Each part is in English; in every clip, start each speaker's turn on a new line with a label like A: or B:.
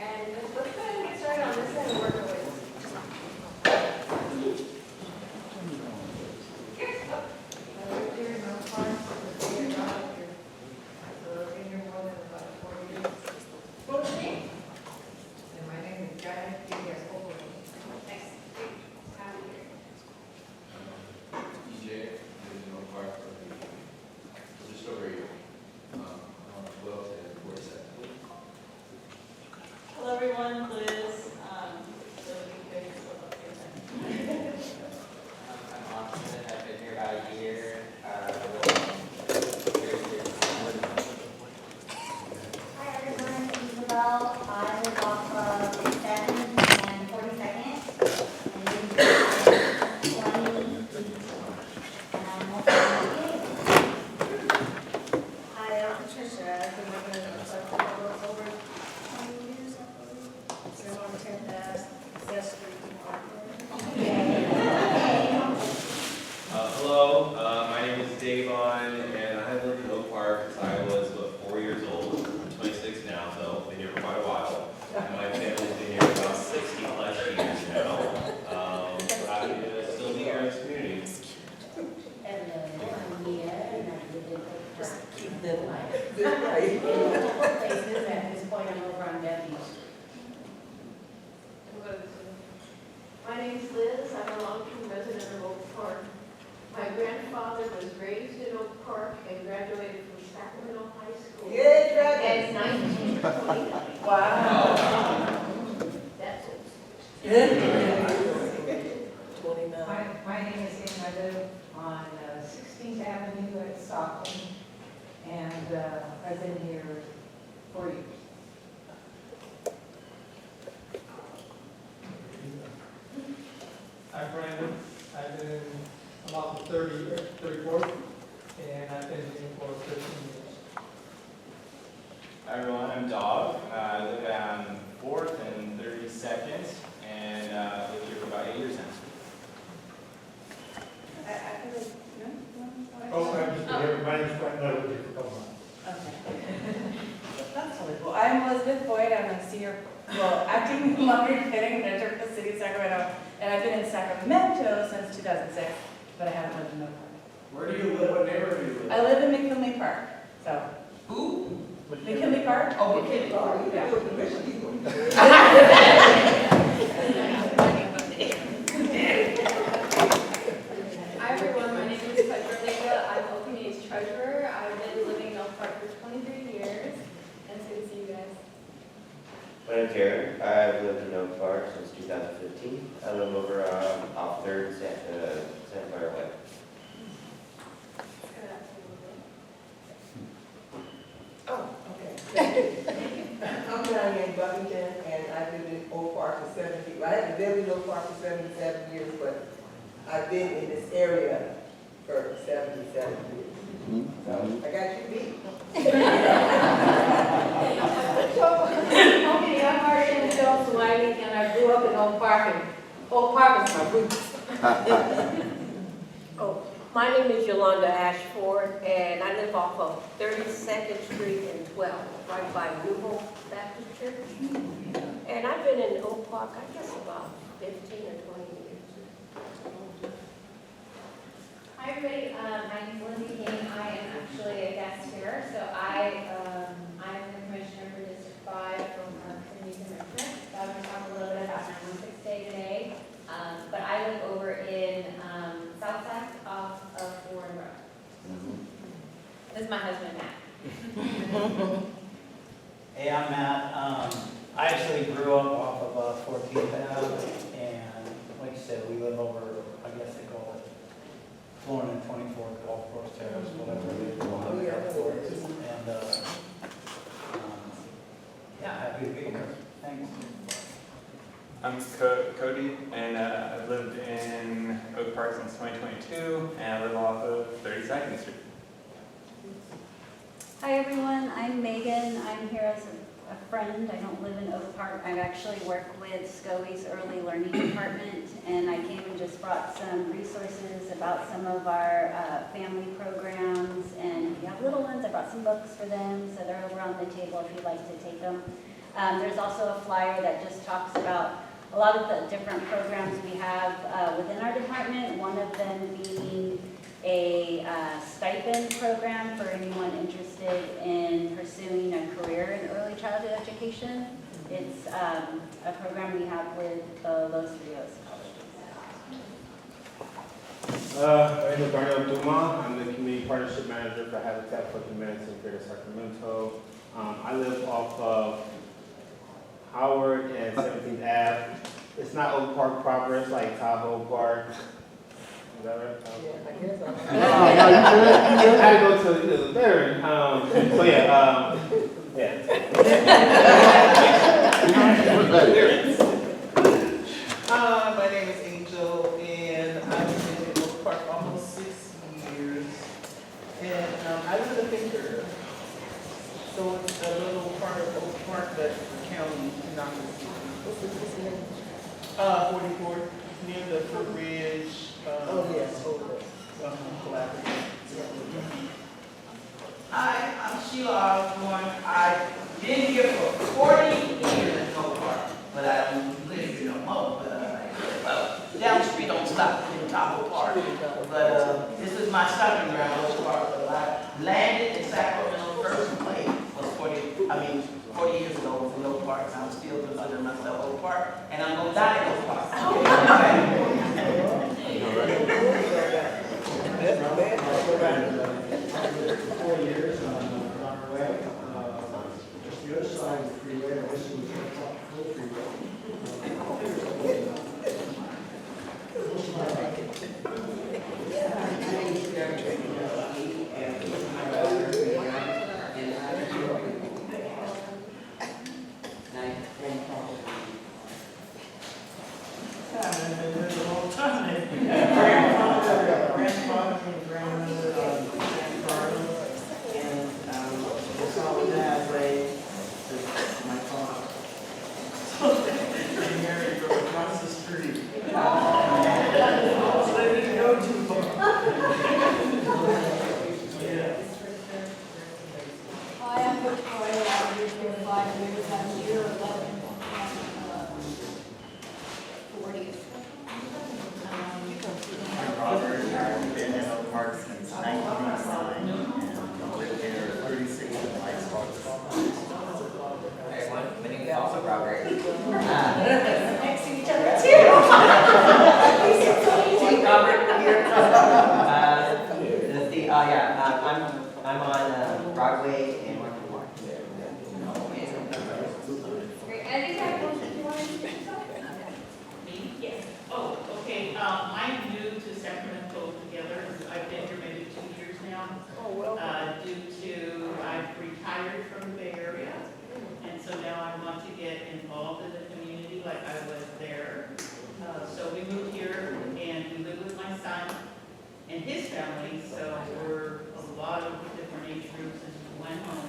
A: And let's go ahead and get started on this end and work our way.
B: Hello everyone, Liz. So you guys look up here.
C: I'm Austin. I've been here about a year.
D: Hi everyone, Isabel. I live off of 7th and 42nd. And I've been here 2018. And I'm also 28. Hi, I'm Patricia. I've been working in the club for over 20 years, I believe. So I'm on 10th Zest Street.
E: Hello, my name is Davon, and I have lived in Oak Park since I was, 4 years old. I'm 26 now, so I've been here for quite a while. And my family's been here for about 60 plus years now. We're happy to still be here in this community.
D: Hello, I'm Mia, and I live in Oak Park.
B: Keep them light.
D: In multiple places. At this point, I'm over on Bev Beach.
A: We'll go to this one. My name's Liz. I'm a long-term resident of Oak Park. My grandfather was raised in Oak Park and graduated from Sacramento High School in 1929.
B: Wow.
A: That's it.
B: 29.
F: My name is Ann. I live on 16th Avenue at Stockton, and I've been here 4 years.
G: I'm Brandon. I've been about 34th, and I've been here for 13 years.
H: Hi everyone, I'm Dov. I live on 4th and 32nd, and lived here for about 8 years now.
G: Oh, I'm just here. My name's Frank. I've been here for a couple months.
B: That's really cool. I'm Elizabeth Boyd. I'm a senior, acting moderator planning manager for the city of Sacramento. And I've been in Sacramento since 2006, but I haven't lived in Oak Park.
H: Where do you live? What neighborhood do you live
B: I live in McKinley Park, so.
H: Who?
B: McKinley Park?
H: Oh, McKinley.
B: Yeah.
A: Hi everyone, my name is Patricia. I'm OPNA's treasurer. I've been living in Oak Park for 23 years, and it's good to see you guys.
C: My name's Aaron. I've lived in Oak Park since 2015. I live over off 3rd Santa Way.
I: Oh, okay. I'm Diane Buffington, and I've lived in Oak Park for 70, well, I haven't lived in Oak Park for 77 years, but I've been in this area for 77 years. So, I got you beat.
F: Okay, I'm Marcia Jones Whiting, and I grew up in Oak Park, and Oak Park is my roots.
J: Oh, my name is Yolanda Ashford, and I live off of 32nd Street and 12, right by New Hope Baptist Church. And I've been in Oak Park, I guess, about 15 or 20 years.
D: Hi everybody, my name is Lindsay King. I am actually a guest here. So I'm the commissioner for District 5 from Community Commissioner. So I'm going to talk a little bit about 916 Day today. But I live over in Southside off of Warren Road. This is my husband, Matt.
K: Hey, I'm Matt. I actually grew up off of 14th Ave, and like you said, we live over, I guess they call it Florida and 24th Golf Course Terrace, whatever they call it. And, yeah, happy to be here. Thanks.
H: I'm Cody, and I've lived in Oak Park since 2022, and I live off of 32nd Street.
L: Hi everyone, I'm Megan. I'm here as a friend. I don't live in Oak Park. I actually work with SCOE's Early Learning Department, and I came and just brought some resources about some of our family programs. And if you have little ones, I brought some books for them, so they're over on the table if you'd like to take them. There's also a flyer that just talks about a lot of the different programs we have within our department, one of them being a stipend program for anyone interested in pursuing a career in early childhood education. It's a program we have with the Los Rios colleges.
M: My name is Darnell Duma. I'm the Community Partnership Manager for Habitat for Humanity in Greater Sacramento. I live off of Howard and 17th Ave. It's not Oak Park proper, it's like Tahoe Park. Is that right?
I: Yeah, I guess so.
M: I had to go to the veteran. So yeah,
N: My name is Angel, and I've been in Oak Park almost 6 years. And I live in Thinker, so it's a little part of Oak Park, but county, not the city.
I: What's the name?
N: 44, near the Fruit Ridge.
I: Oh, yes, over there.
N: Collaborative.
O: Hi, I'm Sheila Osborne. I've been here for 40 years in Oak Park, but I don't live here no more. But down the street on Stockton in Tahoe Park. But this is my stopping ground, Oak Park. But I landed in Sacramento first place was 40 years ago was in Oak Park. I'm still considering myself Oak Park, and I'm gonna die in Oak Park.
P: For 4 years on Rocker Way. Just the other side of the freeway, I wish it was a full freeway.
O: I'm on Broadway and Market Park.
D: Great, any type of motion you want to do?
Q: Me? Yes. Oh, okay, I'm new to Sacramento together. I've been here maybe 2 years now.
I: Oh, well.
Q: Due to, I've retired from the Bay Area, and so now I want to get involved in the community like I was there. So we moved here, and we live with my son and his family, so we're a lot of different age groups and went home.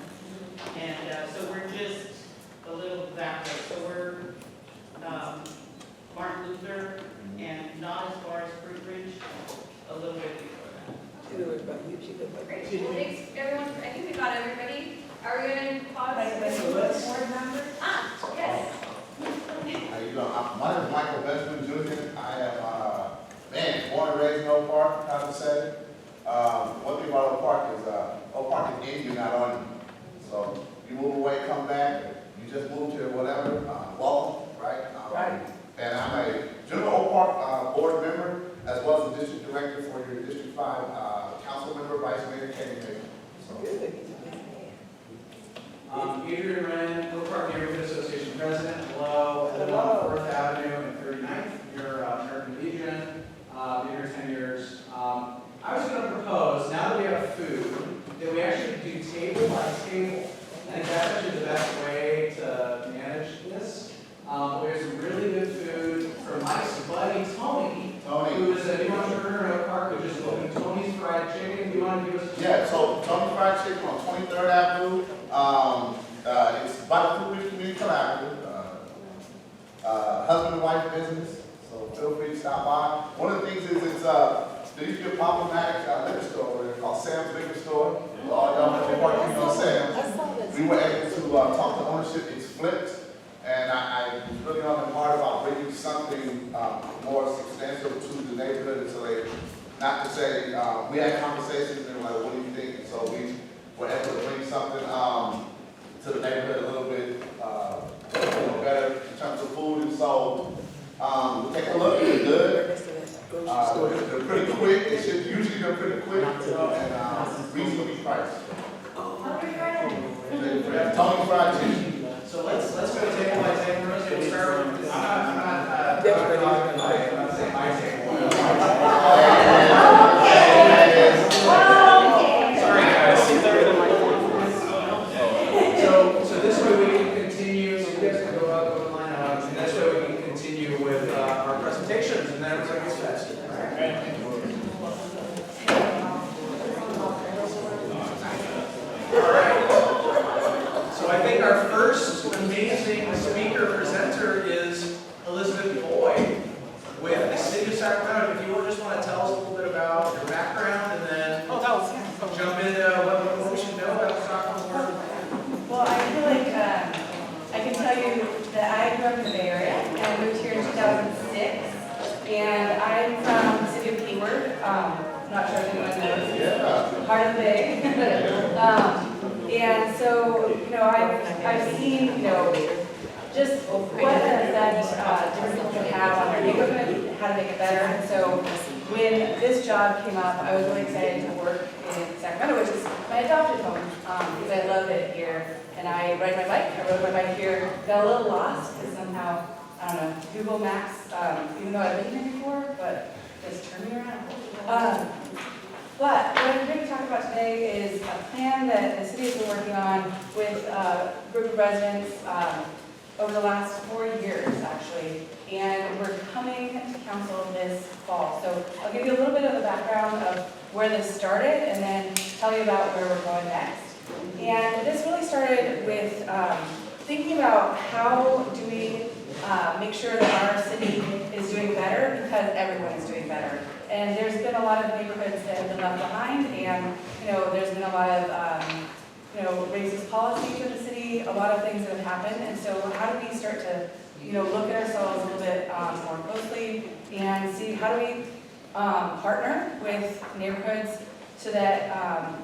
Q: And so we're just a little that way. So we're Martin Luther, and not as far as Fruit Ridge, a little bit before that.
I: She lives by you, she lives by
D: Great,
I: you.
D: well, thanks everyone, I think we got everybody. Are we going to pause?
F: Board members?
D: Yes.
R: How you doing? My name is Michael Benjamin Jr. I am, born and raised in Oak Park, how to say. One thing about Oak Park is, Oak Park is in you, not on you. So you move away, come back, you just moved here, whatever, welcome, right?
I: Right.
R: And I'm a general Oak Park board member, as well as the district director for your District 5 council member, vice mayor, candidate. So.
S: Adrian Wren, Oak Park Neighborhood Association President. Hello. I live on 4th Avenue and 39th, near American Legion. Been here 10 years. I was going to propose, now that we have food, that we actually do table by table. I think that's actually the best way to manage this. We have some really good food from Mike's buddy Tony, who is a new entrepreneur in Oak Park, who just opened Tony's Fried Chicken. Do you want to give us?
R: Yeah, so Tony's Fried Chicken on 23rd Avenue. It's by the Fruit Ridge Community Collaborative, husband and wife business, so feel free to stop by. One of the things is there used to be a problematic liquor store over there called Sam's Liquor Store. All y'all know Park, you know Sam's. We were able to talk to ownership. It's flipped. And I was really on the part about bringing something more substantial to the neighborhood. And so they, not to say, we had conversations and like, what do you think? And so we were able to bring something to the neighborhood a little bit better in terms of food. And so take a look, it's good. They're pretty quick. They should usually go pretty quick and reasonably priced. Tony Fried Chicken.
S: So let's go table by table, Rosie. We'll start with, I'm not saying my table. Sorry, guys. So this way we can continue, so you guys can go up, go line up, and this way we can continue with our presentations, and then everybody gets fast. All right. So I think our first amazing speaker presenter is Elizabeth Boyd with the City of Sacramento. If you just want to tell us a little bit about your background and then jump into what we should know about Stockton Boulevard.
B: Well, I feel like I can tell you that I grew up in the Bay Area and I moved here in 2006. And I'm from the city of Hayward. Not sure if anyone knows.
R: Yeah.
B: Heart of the Bay. And so, I've seen, just what an effect different people can have on their neighborhood, how to make it better. And so when this job came up, I was really excited to work in Sacramento, which is my adopted home, because I love it here. And I ride my bike. I rode my bike here, got a little lost because somehow, I don't know, Google Maps, even though I've been here before, but just turned me around. But what I'm going to talk about today is a plan that the city has been working on with a group of residents over the last 4 years, actually. And we're coming to council this fall. So I'll give you a little bit of the background of where this started and then tell you about where we're going next. And this really started with thinking about how do we make sure that our city is doing better, because everyone is doing better. And there's been a lot of neighborhoods that have been left behind, and there's been a lot of racist policies in the city, a lot of things that have happened. And so how do we start to look at ourselves a little bit more closely and see how do we partner with neighborhoods so that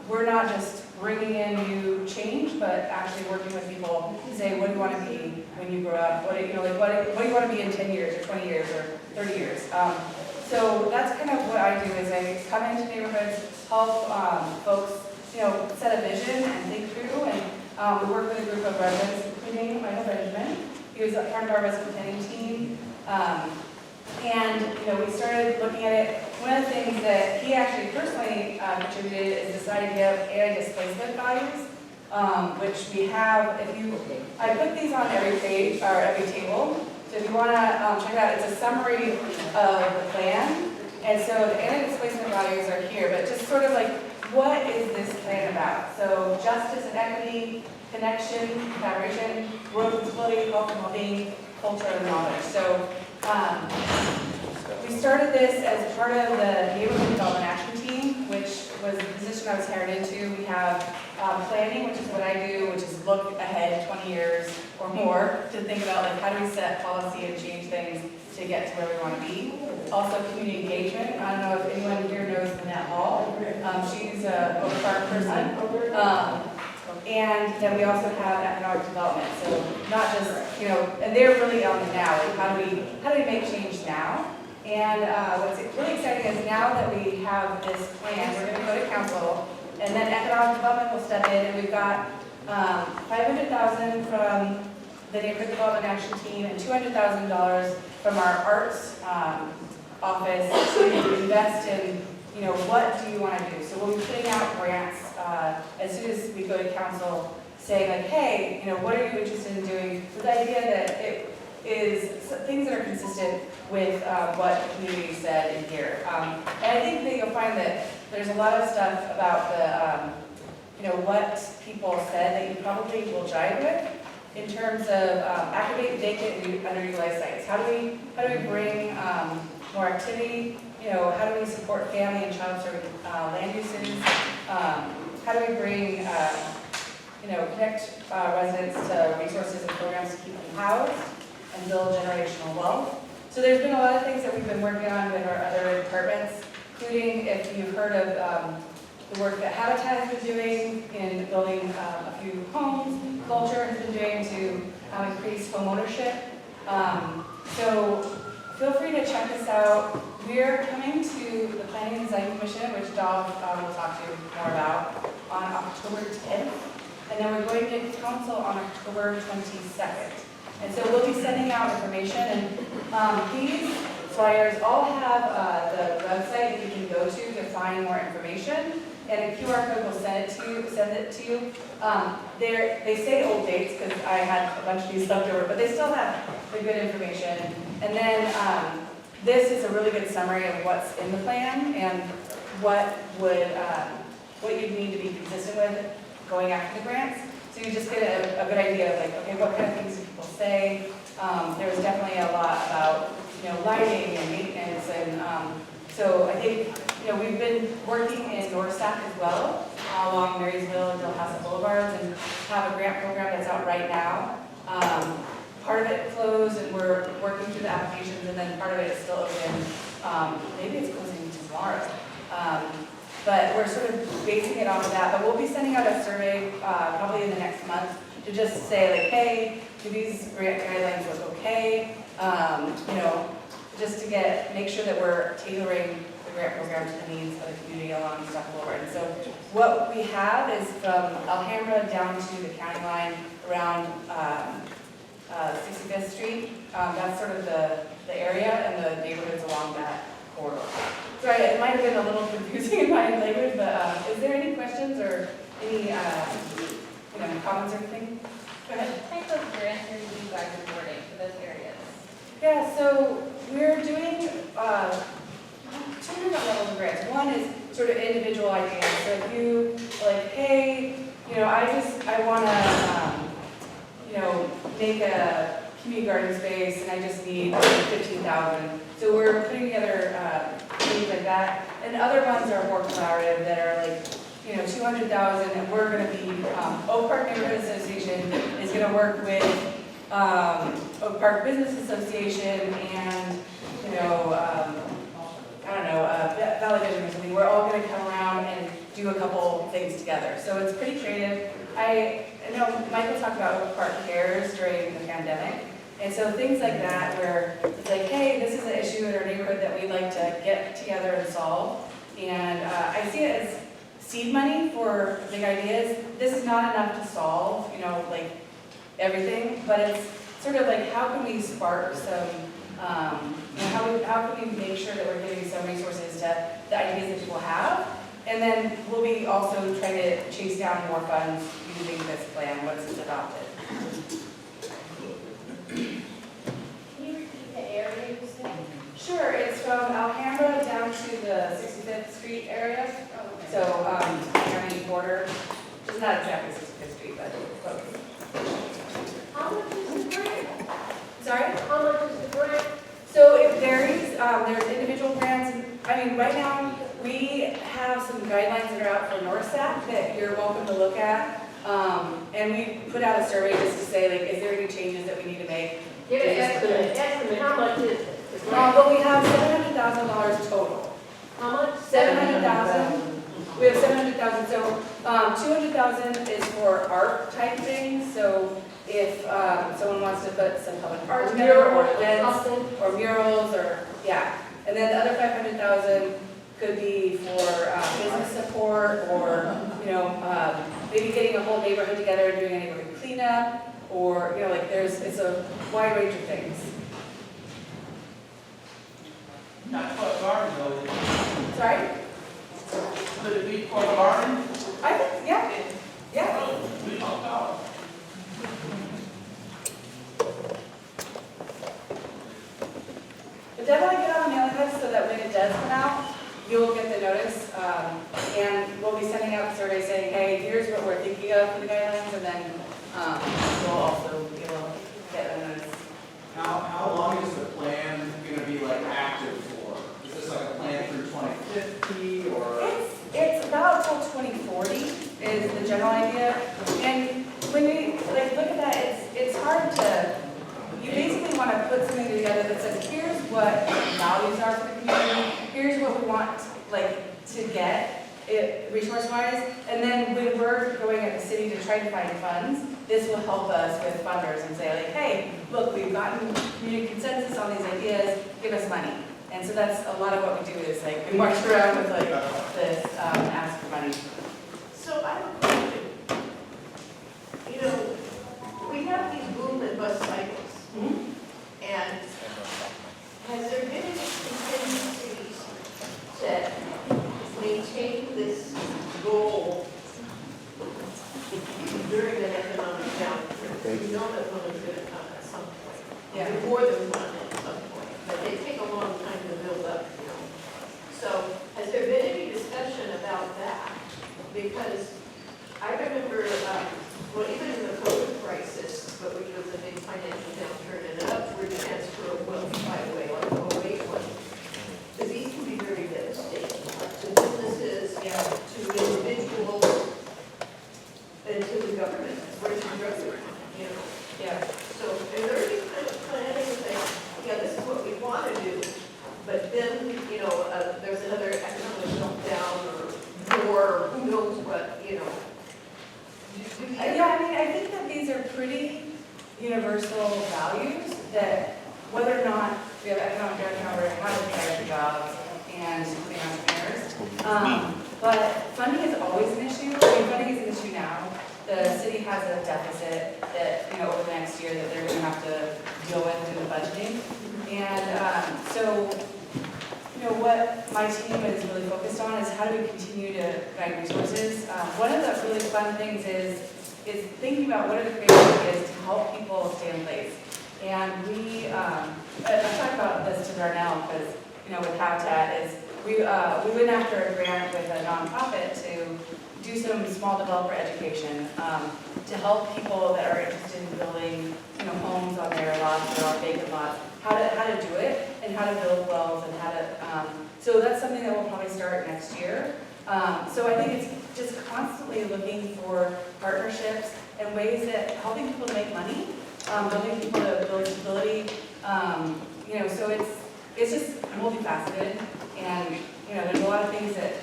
B: we're not just bringing in new change, but actually working with people to say, what do you want to be when you grow up? What do you want to be in 10 years or 20 years or 30 years? So that's kind of what I do, is I come into neighborhoods, help folks, set a vision and think through, and we work with a group of residents, including Michael Benjamin. He was part of our resident planning team. And we started looking at it. One of the things that he actually personally contributed is this idea of anti-displacement values, which we have. I put these on every page or every table. So if you want to check it out, it's a summary of the plan. And so the anti-displacement values are here, but just sort of like, what is this plan about? So justice and equity, connection, collaboration, growth and stability, health and well-being, culture and knowledge. So we started this as part of the Neighborhood Development Action Team, which was the position I was hired into. We have planning, which is what I do, which is look ahead 20 years or more to think about how do we set policy and change things to get to where we want to be. Also community engagement. I don't know if anyone here knows Lynette Hall. She's a Oak Park person. And then we also have economic development. So not just, and they're really on the now. How do we make change now? And what's really exciting is now that we have this plan, we're going to go to council, and then economic development will step in, and we've got $500,000 from the Neighborhood Development Action Team and $200,000 from our arts office to invest in, what do you want to do? So we'll be putting out grants as soon as we go to council, saying like, hey, what are you interested in doing? With the idea that it is things that are consistent with what the community said in here. And I think that you'll find that there's a lot of stuff about the, what people said that you probably will jive with in terms of activate vacant and underutilized sites. How do we bring more activity? How do we support family and child serving land uses? How do we bring connect residents to resources and programs to keep them housed and build generational wealth. So there's been a lot of things that we've been working on with our other departments, including if you've heard of the work that Habitat has been doing in building a few homes, Culture has been doing to increase home ownership. So feel free to check us out. We're coming to the Planning and Design Commission, which Dov will talk to you more about, on October 10th. And then we're going to council on October 22nd. And so we'll be sending out information, and these flyers all have the website that you can go to find more information, and a QR code will send it to you. They say old dates because I had a bunch of these left over, but they still have the good information. And then this is a really good summary of what's in the plan and what you'd need to be consistent with going after the grants. So you just get a good idea of like, okay, what kind of things do people say? There was definitely a lot about, lighting and maintenance, and so I think, we've been working in North Sac as well, along Marysville and Delhassa Boulevards, and have a grant program that's out right now. Part of it closed, and we're working through the applications, and then part of it is still open. Maybe it's closing tomorrow. But we're sort of basing it off of that. But we'll be sending out a survey probably in the next month to just say like, hey, do these grant guidelines look okay? Just to make sure that we're tailoring the grant program to the needs of the community along Stockton Boulevard. And so what we have is from Alhambra down to the county line around 65th Street. That's sort of the area and the neighborhoods along that corridor. Sorry, it might have been a little confusing in my language, but is there any questions or any comments or anything? Go ahead.
D: What type of grants are you guys awarding for those areas?
B: Yeah, so we're doing two different levels of grants. One is sort of individual ideas. So if you like, hey, I want to, make a community garden space, and I just need $15,000. So we're putting together things like that. And other ones are more collaborative that are like, $200,000, and we're going to be, Oak Park Neighborhood Association is going to work with Oak Park Business Association and, Valley Vision or something. We're all going to come around and do a couple things together. So it's pretty creative. I know Michael talked about Oak Park Cares during the pandemic. And so things like that where it's like, hey, this is an issue in our neighborhood that we'd like to get together and solve. And I see it as seed money for big ideas. This is not enough to solve, everything, but it's sort of like, how can we spark some, how can we make sure that we're giving some resources to the ideas that people have? And then we'll be also trying to chase down more funds using this plan once it's adopted.
D: Can you repeat the area you said?
B: Sure, it's from Alhambra down to the 65th Street area.
D: Oh, okay.
B: So, county border. It's not exactly 65th Street, but close.
A: How much is the grant?
B: Sorry?
A: How much is the grant?
B: So it varies. There's individual grants. Right now, we have some guidelines that are out for North Sac that you're welcome to look at. And we put out a survey just to say, is there any changes that we need to make?
A: Give an estimate, how much is it?
B: But we have $700,000 total.
A: How much?
B: $700,000. We have $700,000. So $200,000 is for art type things. So if someone wants to put some public art together, or events, or murals, or and then the other $500,000 could be for business support, or maybe getting a whole neighborhood together and doing a neighborhood cleanup, or it's a wide range of things.
O: Not for a garden though.
B: Sorry?
O: Could it be for a garden?
B: I think, yeah.
O: Oh, we don't know.
B: But definitely get on the mailing list so that when it does come out, you'll get the notice. And we'll be sending out a survey saying, hey, here's what we're thinking of for the guidelines, and then you'll also be able to get a notice.
S: How long is the plan going to be active for? Is this a plan through 2050 or?
B: It's about till 2040 is the general idea. And want to put something together that says, here's what values are for the community, here's what we want, like, to get it resource-wise, and then when we're going at the city to try to find funds, this will help us with funders and say, like, hey, look, we've gotten community consensus on these ideas, give us money. And so that's a lot of what we do is, like, we march around with, like, this ask for money.
A: So I have a question. You know, we have these boom and bust cycles. And has there been any contingencies to maintain this goal during an economic downturn? We know that one is going to come at some point.
B: Yeah.
A: More than one at some point. But they take a long time to build up, you know. So has there been any discussion about that? Because I remember, well, even in the COVID crisis, but which was a big financial downturn and an upward transfer of wealth, by the way, like the 08 one, because these can be very devastating to businesses, to individuals, and to the government, where's the government, you know?
B: Yeah.
A: So is there any kind of planning to say, yeah, this is what we want to do, but then, you know, there's another economic meltdown or war, or who knows what, you know?
B: Yeah, I mean, I think that these are pretty universal values that whether or not we have economic downturn or how to create jobs and including entrepreneurs. But funding is always an issue. I mean, funding is an issue now. The city has a deficit that, you know, over the next year that they're going to have to deal with through the budgeting. And so, you know, what my team is really focused on is how do we continue to provide resources. One of the really fun things is thinking about what are the creative ideas to help people stay in place. And we, I talked about this to Darnell because, you know, with Habitat is we went after a grant with a nonprofit to do some small developer education to help people that are interested in building, you know, homes on their lots or on vacant lots, how to do it and how to build wells and how to, so that's something that we'll probably start next year. So I think it's just constantly looking for partnerships and ways that helping people to make money, helping people to build stability, you know, so it's just multifaceted and, you know, there's a lot of things that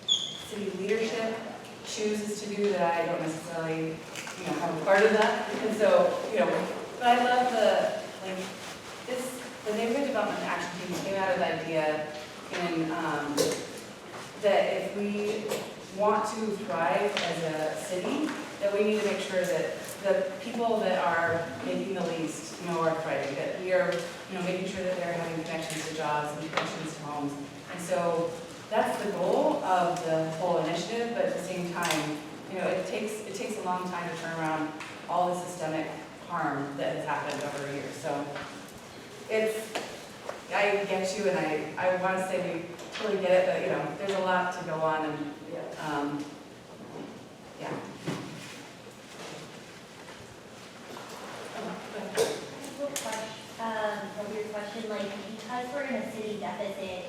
B: city leadership chooses to do that I don't necessarily, you know, have a part of that. And so, you know, but I love the neighborhood development action team came out of the idea in, that if we want to thrive as a city, that we need to make sure that the people that are making the least, you know, are thriving, that we are, you know, making sure that they're having connections to jobs and connections to homes. And so that's the goal of the whole initiative, but at the same time, you know, it takes a long time to turn around all the systemic harm that has happened over years. So I get you, and I want to say we totally get it, but you know, there's a lot to go on, and yeah.
T: Weird question, like, because we're in a city deficit,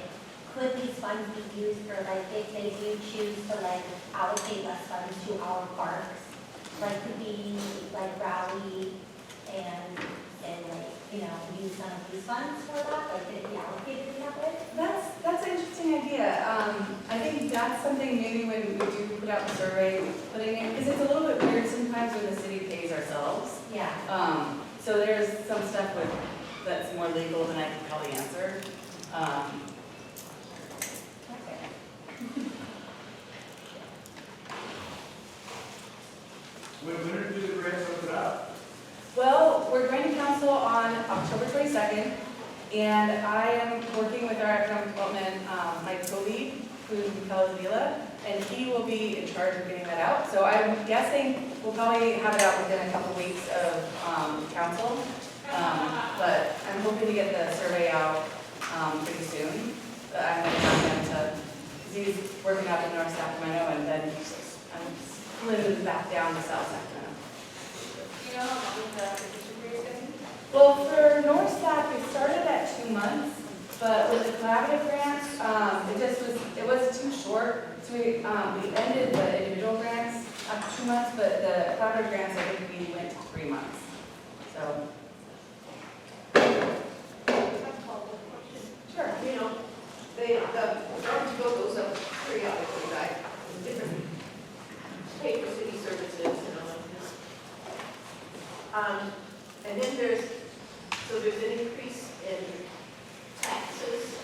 T: could these funds be used for, like, if they do choose to, like, allocate less funds to our parks? Like, could we, like, rally and like, you know, use some of these funds for that? Like, could it be allocated in that way?
B: That's an interesting idea. I think that's something maybe when we do put out the survey, putting in, because it's a little bit weird sometimes when the city pays ourselves.
T: Yeah.
B: So there's some stuff that's more legal than I can probably answer.
S: When do the grants open up?
B: Well, we're going to council on October 22nd, and I am working with our economic development, my co-lead, who's Mikel Avila, and he will be in charge of getting that out. So I'm guessing we'll probably have it out within a couple weeks of council, but I'm hoping to get the survey out pretty soon. But I'm going to have him to, because he's working out in North Sacramento, and then I'm living back down to South Sacramento.
A: Do you know how long the petition period is?
B: Well, for North Sac, it started at 2 months, but with the collaborative grants, it was too short. So we ended the individual grants after 2 months, but the collaborative grants, I think we went to 3 months. So.
A: the garbage bill goes up periodically, right? Different pay for city services and all of this. And then there's an increase in taxes,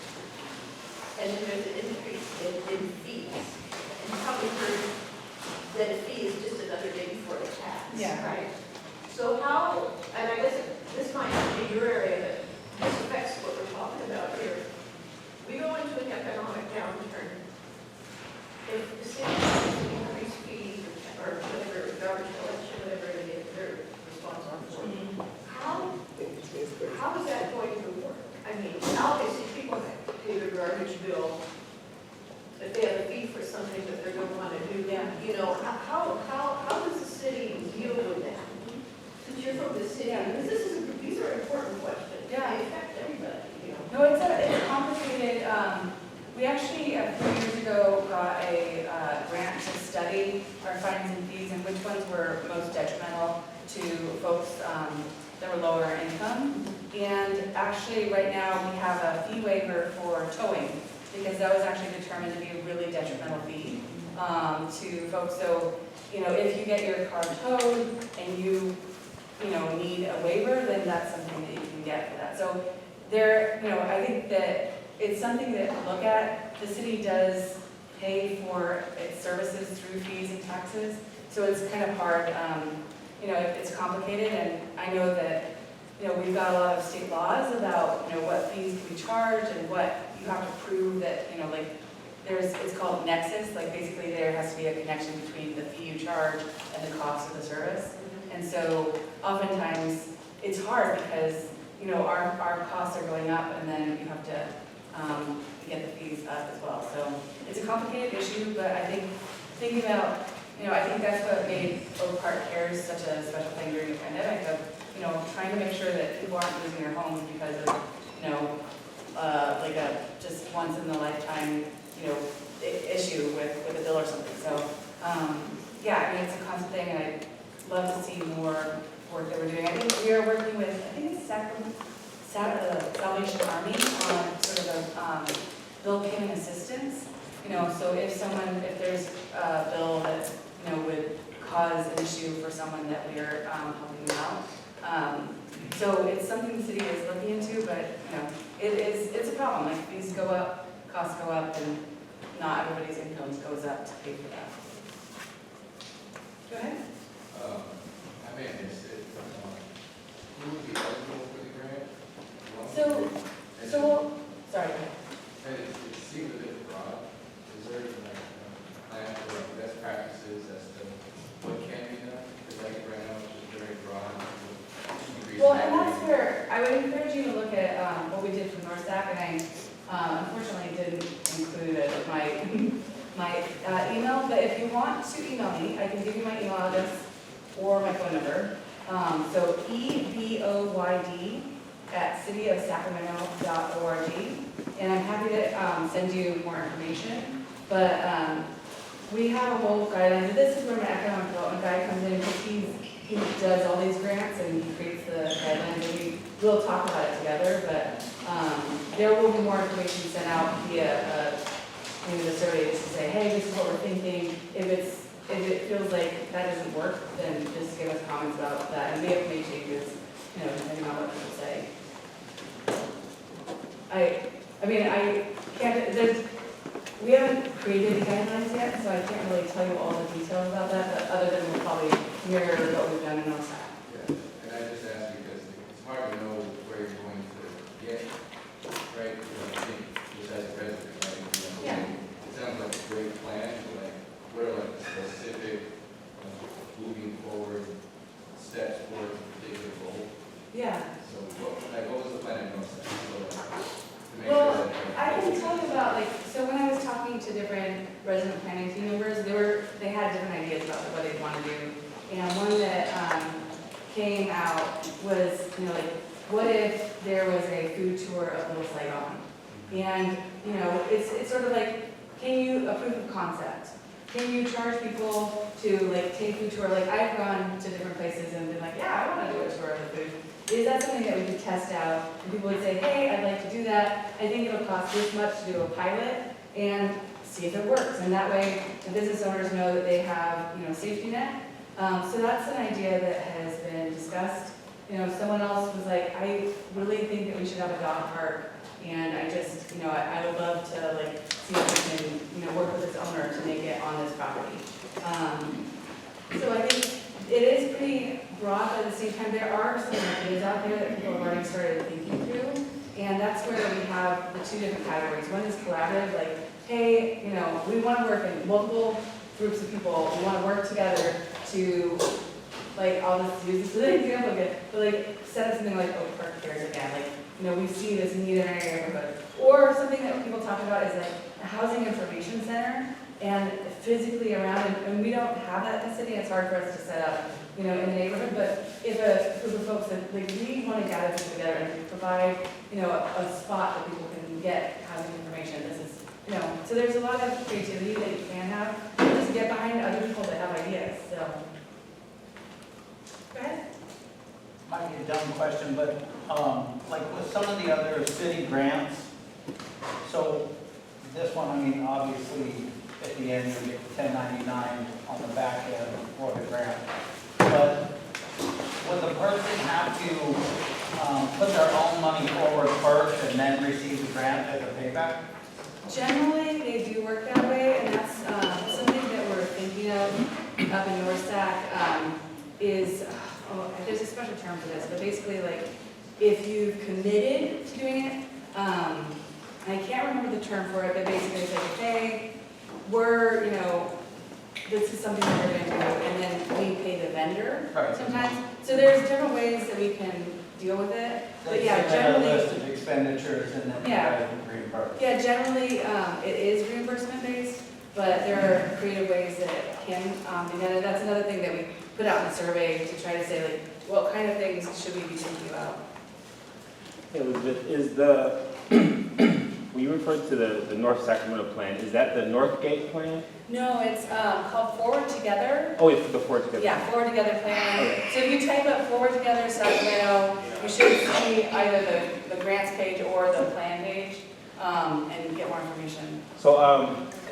A: and then there's an increase in fees. And you probably heard that a fee is just another name for a tax.
B: Yeah.
A: Right? So how, and I guess this might not be your area, but this affects what we're talking about here. We go into an economic downturn. If the city has to increase fees or whatever, garbage collection, whatever it is, they're responsible for. How is that going to work? I mean, obviously people have to pay their garbage bill if they have a fee for something that they're going to want to do. You know, how does the city deal with that? Since you're from the city, because these are important questions.
B: Yeah.
A: They affect everybody, you know.
B: No, it's complicated. We actually, a few years ago, got a grant to study our fines and fees and which ones were most detrimental to folks that were lower income. And actually, right now, we have a fee waiver for towing because that was actually determined to be a really detrimental fee to folks. So, you know, if you get your car towed and you need a waiver, then that's something that you can get for that. So there, I think that it's something that to look at. The city does pay for its services through fees and taxes, so it's kind of hard. It's complicated, and I know that we've got a lot of state laws about what fees can be charged and what you have to prove that it's called nexus. Like basically, there has to be a connection between the fee you charge and the cost of the service. And so oftentimes it's hard because our costs are going up, and then you have to get the fees up as well. So it's a complicated issue, but I think thinking about I think that's what made Oak Park Cares such a special thing during the pandemic of trying to make sure that people aren't losing their homes because of like a just once in a lifetime issue with a bill or something. So yeah, I mean it's a constant thing, and I'd love to see more work that we're doing. I think we are working with, it's Salvation Army on sort of a bill payment assistance. So if there's a bill that, would cause an issue for someone that we are helping them out. So it's something the city is looking into, but, it's a problem. Like fees go up, costs go up, and not everybody's income goes up to pay for that. Go ahead.
U: I may have missed it. Who would be eligible for the grant?
B: Sorry.
U: And it seems a bit broad. Is there a plan for best practices as to what can be done? Because like right now, it's just very broad.
B: Well, and that's where I would encourage you to look at what we did for North Sac, and I unfortunately didn't include it in my email, but if you want to email me, I can give you my email address or my phone number. So eboyd@cityofsacramento.org, and I'm happy to send you more information. But we have a whole guideline. This is where my economic development guy comes in, because he does all these grants and he creates the guidelines, and we'll talk about it together. But there will be more information sent out via maybe the survey just to say, hey, this is what we're thinking. If it feels like that doesn't work, then just give us comments about that, and we have made changes, depending on what people say. I can't, we haven't created the guidelines yet, so I can't really tell you all the details about that, but other than we'll probably mirror what we've done in North Sac.
U: Yeah, and I just ask because it's hard to know where you're going to get, right? I think just as a president, right?
B: Yeah.
U: It sounds like a great plan, but what are the specific moving forward steps towards a particular goal?
B: Yeah.
U: So what was the plan in North Sac?
B: Well, I can tell you about, so when I was talking to different resident planning team members, they had different ideas about what they'd want to do. And one that came out was, what if there was a food tour of Little Saigon? And, it's sort of like, can you, a proof of concept? Can you charge people to take food tour? I've gone to different places and been like, yeah, I want to do a tour of the food. is that something that we could test out? And people would say, hey, I'd like to do that. I think it'll cost this much to do a pilot and see if it works. And that way, the business owners know that they have, you know, a safety net. So that's an idea that has been discussed. You know, someone else was like, I really think that we should have a dog park. And I just, you know, I would love to like see if we can, you know, work with this owner to make it on this property. So I think it is pretty broad, but at the same time, there are some ideas out there that people have already started thinking through. And that's where we have the two different categories. One is collaborative, like, hey, you know, we want to work in multiple groups of people. We want to work together to, like, I'll just use this as an example again, but like, set up something like Oak Park Cares again. Like, you know, we see this need in our neighborhood. Or something that people talk about is like a housing information center and physically around, and we don't have that in the city. It's hard for us to set up, you know, in the neighborhood, but if a group of folks that, like, we want to gather people together and provide, you know, a spot that people can get housing information. This is, you know, so there's a lot of creativity that you can have. Just get behind other people that have ideas, so. Go ahead.
K: Might be a dumb question, but like with some of the other city grants, so this one, I mean, obviously, at the end, you get 1099 on the back end for the grant. But would the person have to put their own money forward first and then receive the grant as a payback?
B: Generally, they do work that way, and that's something that we're thinking of up in North Sac is, there's a special term for this, but basically, like, if you've committed to doing it, I can't remember the term for it, but basically it's like, hey, we're, you know, this is something that we're going to do, and then we pay the vendor sometimes. So there's different ways that we can deal with it. But yeah, generally,
K: a list of expenditures and then reimburse.
B: Yeah, generally it is reimbursement based, but there are creative ways that it can be done. And that's another thing that we put out in the survey to try to say, like, what kind of things should we be thinking about?
M: Elizabeth, is the, when you refer to the North Sacramento plan, is that the Northgate plan?
B: No, it's called Forward Together.
M: Oh, it's the Forward Together.
B: Yeah, Forward Together plan. Okay. So if you type up Forward Together Sacramento, you should see either the grants page or the plan page and get more information.
M: So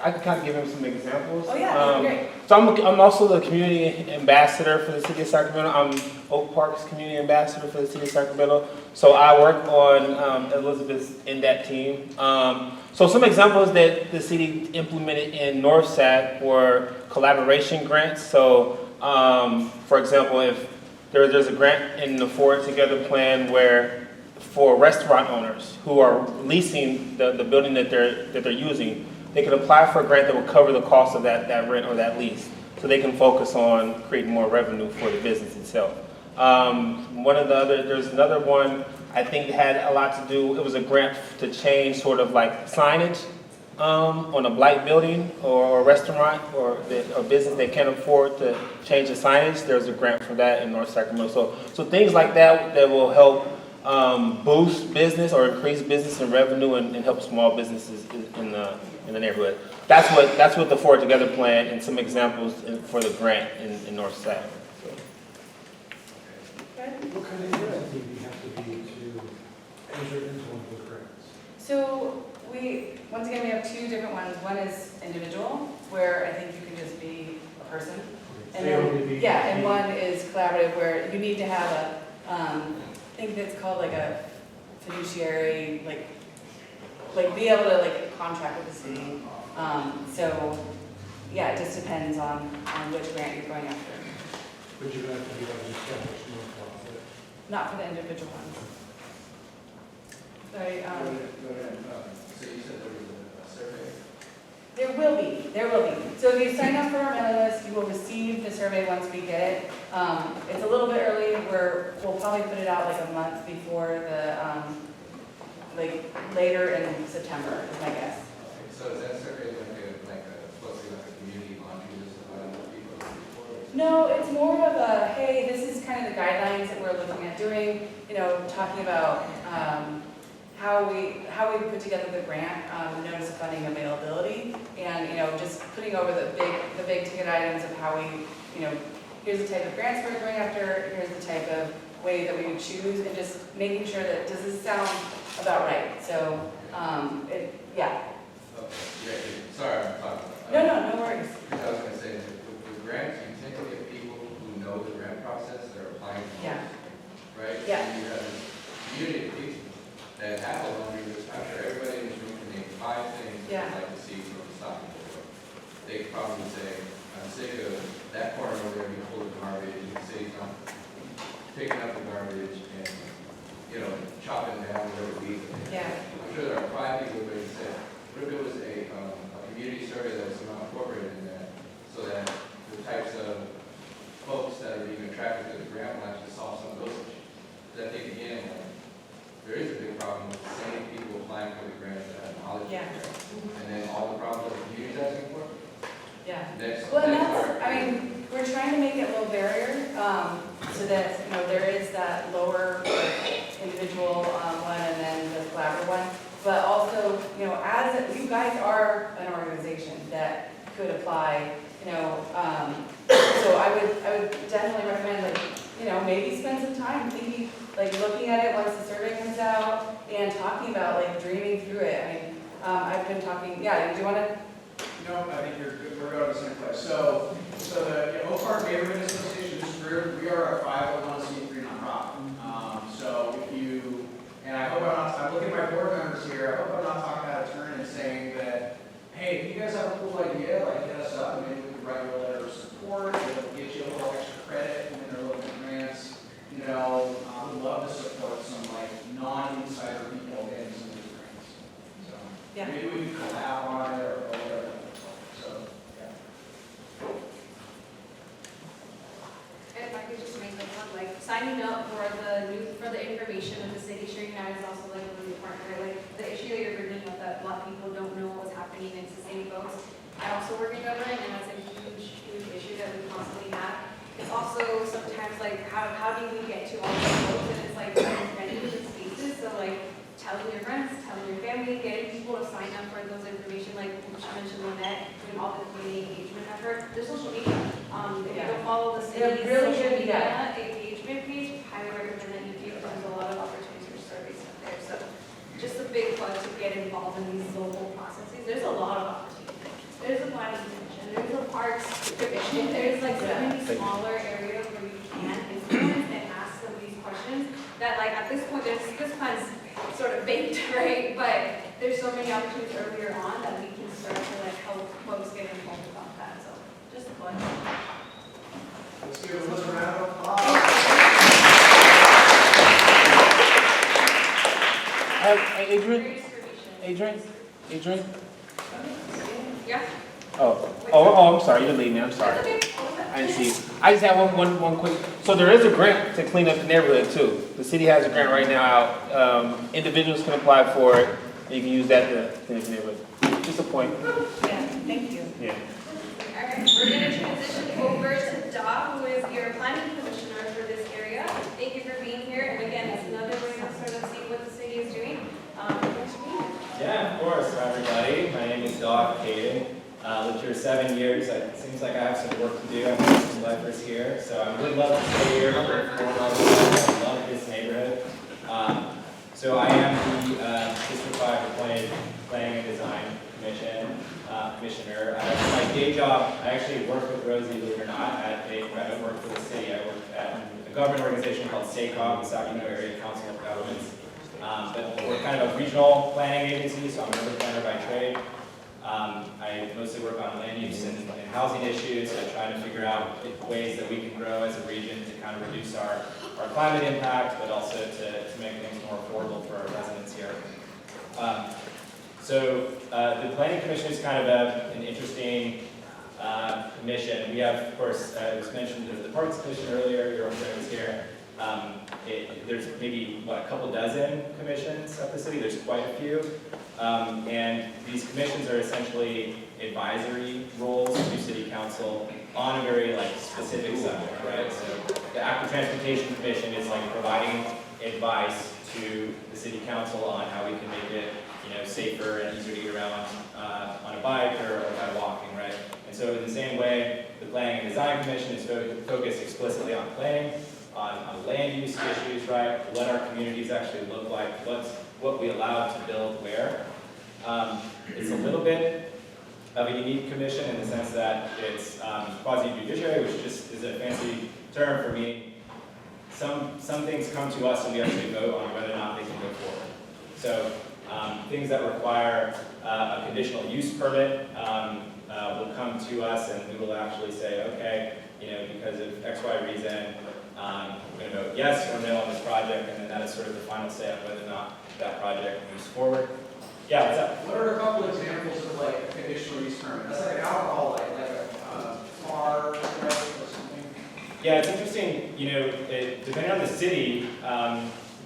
M: I could kind of give him some examples.
B: Oh yeah, that'd be great.
M: So I'm also the community ambassador for the city of Sacramento. I'm Oak Park's community ambassador for the city of Sacramento. So I work on Elizabeth's in that team. So some examples that the city implemented in North Sac were collaboration grants. So for example, if there's a grant in the Forward Together plan where for restaurant owners who are leasing the building that they're using, they can apply for a grant that will cover the cost of that rent or that lease, so they can focus on creating more revenue for the business itself. There's another one I think had a lot to do, it was a grant to change sort of like signage on a blight building or a restaurant or a business that can't afford to change the signage. There's a grant for that in North Sacramento. So things like that will help boost business or increase business and revenue and help small businesses in the neighborhood. That's what the Forward Together plan and some examples for the grant in North Sac.
P: What kind of grant do you have to be to enter into one of those grants?
B: So once again, we have two different ones. One is individual, where I think you can just be a person. And then, and one is collaborative, where you need to have I think it's called like a fiduciary, like be able to like contract with the city. So yeah, it just depends on which grant you're going after.
P: Would you have to be like an established nonprofit?
B: Not for the individual ones. Sorry.
U: So you said there was a survey?
B: There will be. So if you sign up for our mailing list, you will receive the survey once we get it. It's a little bit early. We'll probably put it out like a month before the, later in September is my guess.
U: Okay, so is that survey supposed to be like a community laundry list of people looking for?
B: No, it's more of a, hey, this is kind of the guidelines that we're looking at doing, talking about how we put together the grant, the notice of funding availability, and just putting over the big ticket items of how we, here's the type of grants we're going after, here's the type of way that we would choose, and just making sure that, does this sound about right? So, yeah.
U: Okay, yeah, sorry, I'm talking.
B: No worries.
U: I was gonna say, with grants, you tend to get people who know the grant process, they're applying for
B: Yeah.
U: loans, right?
B: Yeah.
U: And you have this community of people that have a laundry list. I'm sure everybody in this room can name 5 things
B: Yeah.
U: they'd like to see from the Stockton Boulevard. They could probably say, I'm sick of that corner over there being full of garbage, and the city's not picking up the garbage and, you know, chopping down whatever weeds.
B: Yeah.
U: I'm sure there are 5 people who would say, what if it was a community survey that was somehow incorporated in that, so that the types of folks that are being attracted to the grant will actually solve some of those issues. Because I think, again, there is a big problem with the same people applying for the grants that have knowledge of the grant. And then all the problems that the community is asking for.
B: Yeah.
U: Next,
B: Well, and
U: next
B: that's,
U: part.
B: I mean, we're trying to make it low barrier, so that, you know, there is that lower individual one and then the collaborative one. But also, you know, you guys are an organization that could apply, you know, so I would definitely recommend, like, you know, maybe spend some time thinking, like, looking at it once the survey comes out and talking about, like, dreaming through it. I mean, I've been talking, yeah, do you want to?
S: No, I think we're going to the same place. So the Oak Park Neighborhood Association, this group, we are a 501c3 nonprofit. So if you, and I hope I'm looking at my board members here, I hope I'm not talking out of turn and saying that, hey, if you guys have a cool idea, like hit us up and maybe we can write you a letter of support, it'll get you a little extra credit when they're looking at grants. You know, I would love to support some like non-insider people getting some of these grants. So
B: Yeah.
S: maybe we can collab on it or whatever. So, yeah.
E: If I could just make like signing up for the information of the city sharing that is also like a really important part. Like the issue that you're bringing up that a lot of people don't know what's happening, and it's the same folks. I also work in government, and that's a huge issue that we constantly have. It's also sometimes like how do we get to all these folks, and it's like many different spaces. So like telling your friends, telling your family, getting people to sign up for those information, like she mentioned Lynette, doing all the community engagement effort. There's social media. If you don't follow the city's
B: really
E: social
B: good,
E: media engagement page, highly recommend that you do. There's a lot of opportunities for surveys up there. So just a big plug to get involved in these local processes. There's a lot of opportunities. There's a planning commission, there's a parks commission, there's like so many smaller areas where you can influence and ask some of these questions that like at this point this plan's sort of baked, right? But there's so many opportunities earlier on that we can start to like help folks get involved about that. So just a plug.
S: Let's give it a round of applause.
M: Adrian?
E: Yeah.
M: Oh, I'm sorry, you didn't leave me, I'm sorry. I didn't see you. I just have one quick, so there is a grant to clean up the neighborhood too. The city has a grant right now out. Individuals can apply for it, and you can use that to clean up the neighborhood. Just a point.
B: Yeah, thank you.
M: Yeah.
E: All right, we're going to transition over to Dov, who is your planning commissioner for this area. Thank you for being here. And again, it's another way to sort of see what the city is doing. Thanks for being here.
H: Yeah, of course, everybody. My name is Dov Kadin. Lived here 7 years. It seems like I have some work to do. I'm meeting some lifers here. So I would love to stay here for 4 months. I love this neighborhood. So I am the District 5 Planning and Design Commissioner. My day job, I actually work with Rosie, believe it or not. I don't work for the city. I work at a government organization called SACOG, the Sacramento Area Council of Governments. But we're kind of a regional planning agency, so I'm an urban planner by trade. I mostly work on land use and housing issues, so trying to figure out ways that we can grow as a region to kind of reduce our climate impact, but also to make things more affordable for our residents here. The Planning Commission is kind of an interesting commission. We have, of course, it was mentioned the Parks Commission earlier, your own friend was here. There's maybe, a couple dozen commissions at the city, there's quite a few. And these commissions are essentially advisory roles to City Council on a very specific subject, right? So the Active Transportation Commission is providing advice to the City Council on how we can make it safer and easier to get around on a bike or by walking, right? And so in the same way, the Planning and Design Commission is focused explicitly on planning. on land use issues, right? What our communities actually look like, what we allow to build where. It's a little bit of a unique commission in the sense that it's quasi-judiciary, which just is a fancy term for me. Some things come to us and we actually vote on whether or not they can go forward. So things that require a conditional use permit will come to us and we will actually say, okay, because of X, Y reason, we're going to vote yes or no on this project, and then that is sort of the final say on whether or not that project moves forward. Yeah, what's up?
S: What are a couple examples of like a conditional use permit? That's like an alcohol light, like a bar or something?
H: Yeah, it's interesting, depending on the city,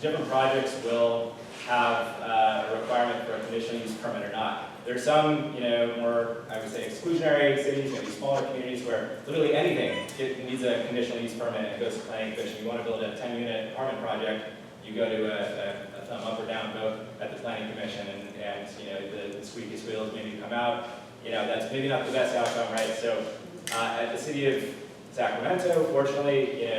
H: different projects will have a requirement for a conditional use permit or not. There's some, more, I would say, exclusionary cities, maybe smaller communities where literally anything needs a conditional use permit and goes to planning commission. You want to build a 10-unit apartment project, you go to a thumb up or down vote at the planning commission, and the squeaky wheels maybe come out. That's maybe not the best outcome, right? So at the city of Sacramento, fortunately,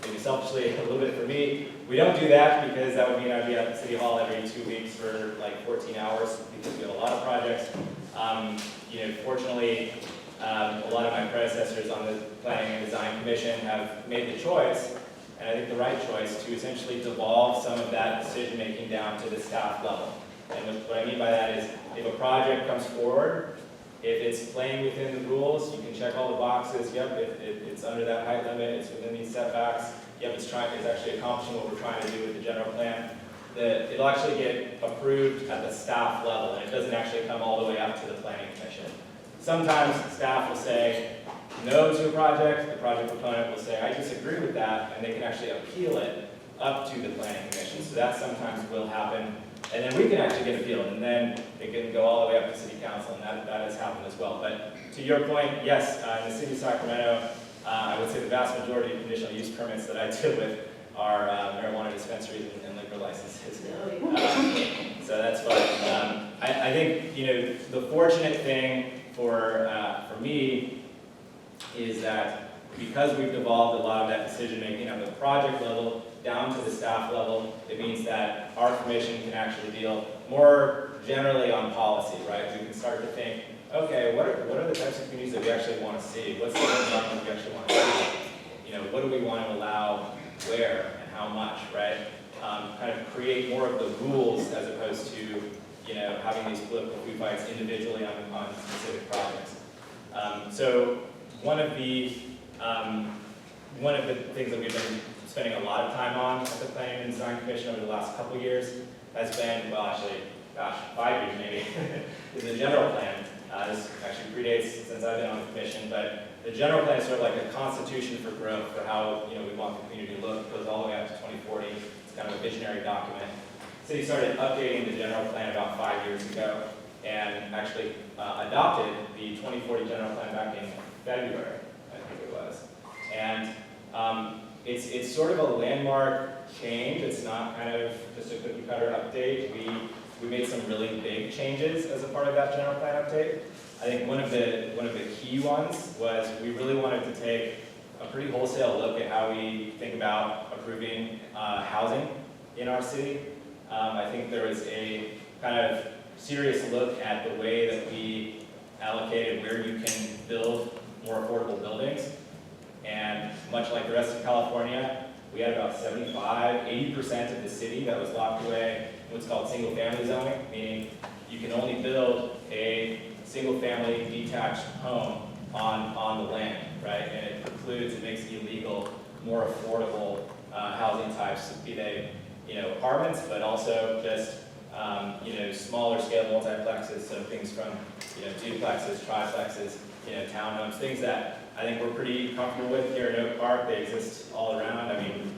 H: maybe selfishly a little bit for me, we don't do that because that would mean I'd be at the city hall every 2 weeks for like 14 hours because we have a lot of projects. Fortunately, a lot of my predecessors on the Planning and Design Commission have made the choice, and I think the right choice, to essentially devolve some of that decision-making down to the staff level. And what I mean by that is, if a project comes forward, if it's playing within the rules, you can check all the boxes. Yep, it's under that height limit, it's within these setbacks. Yep, it's actually accomplishing what we're trying to do with the general plan. It'll actually get approved at the staff level, and it doesn't actually come all the way up to the planning commission. Sometimes staff will say no to a project, the project proponent will say, I disagree with that, and they can actually appeal it up to the planning commission. So that sometimes will happen. And then we can actually get appealed, and then it can go all the way up to city council, and that has happened as well. But to your point, yes, in the city of Sacramento, I would say the vast majority of conditional use permits that I deal with are marijuana dispensaries and liquor licenses. So that's fine. I think the fortunate thing for me is that because we've devolved a lot of that decision making at the project level down to the staff level, it means that our commission can actually deal more generally on policy, right? We can start to think, okay, what are the types of communities that we actually want to see? What's the environment we actually want to see? What do we want to allow where and how much, right? Kind of create more of the rules as opposed to, having these political food fights individually on specific projects. So one of the things that we've been spending a lot of time on at the Planning and Design Commission over the last couple of years has been, 5 years maybe, is the general plan. This actually predates since I've been on the commission, but the general plan is sort of like a constitution for growth for how we want the community to look. It goes all the way up to 2040. It's kind of a visionary document. The city started updating the general plan about 5 years ago and actually adopted the 2040 general plan back in February, I think it was. And it's sort of a landmark change. It's not kind of just a cookie cutter update. We made some really big changes as a part of that general plan update. I think one of the key ones was we really wanted to take a pretty wholesale look at how we think about approving housing in our city. I think there was a kind of serious look at the way that we allocated where you can build more affordable buildings. And much like the rest of California, we had about 80% of the city that was locked away in what's called single-family zoning, meaning you can only build a single-family detached home on the land, right? And it precludes, it makes illegal more affordable housing types, be they apartments, but also just smaller scale multiplexes, so things from duplexes, triplexes, townhomes, things that I think we're pretty comfortable with here in Oak Park. They exist all around. I mean,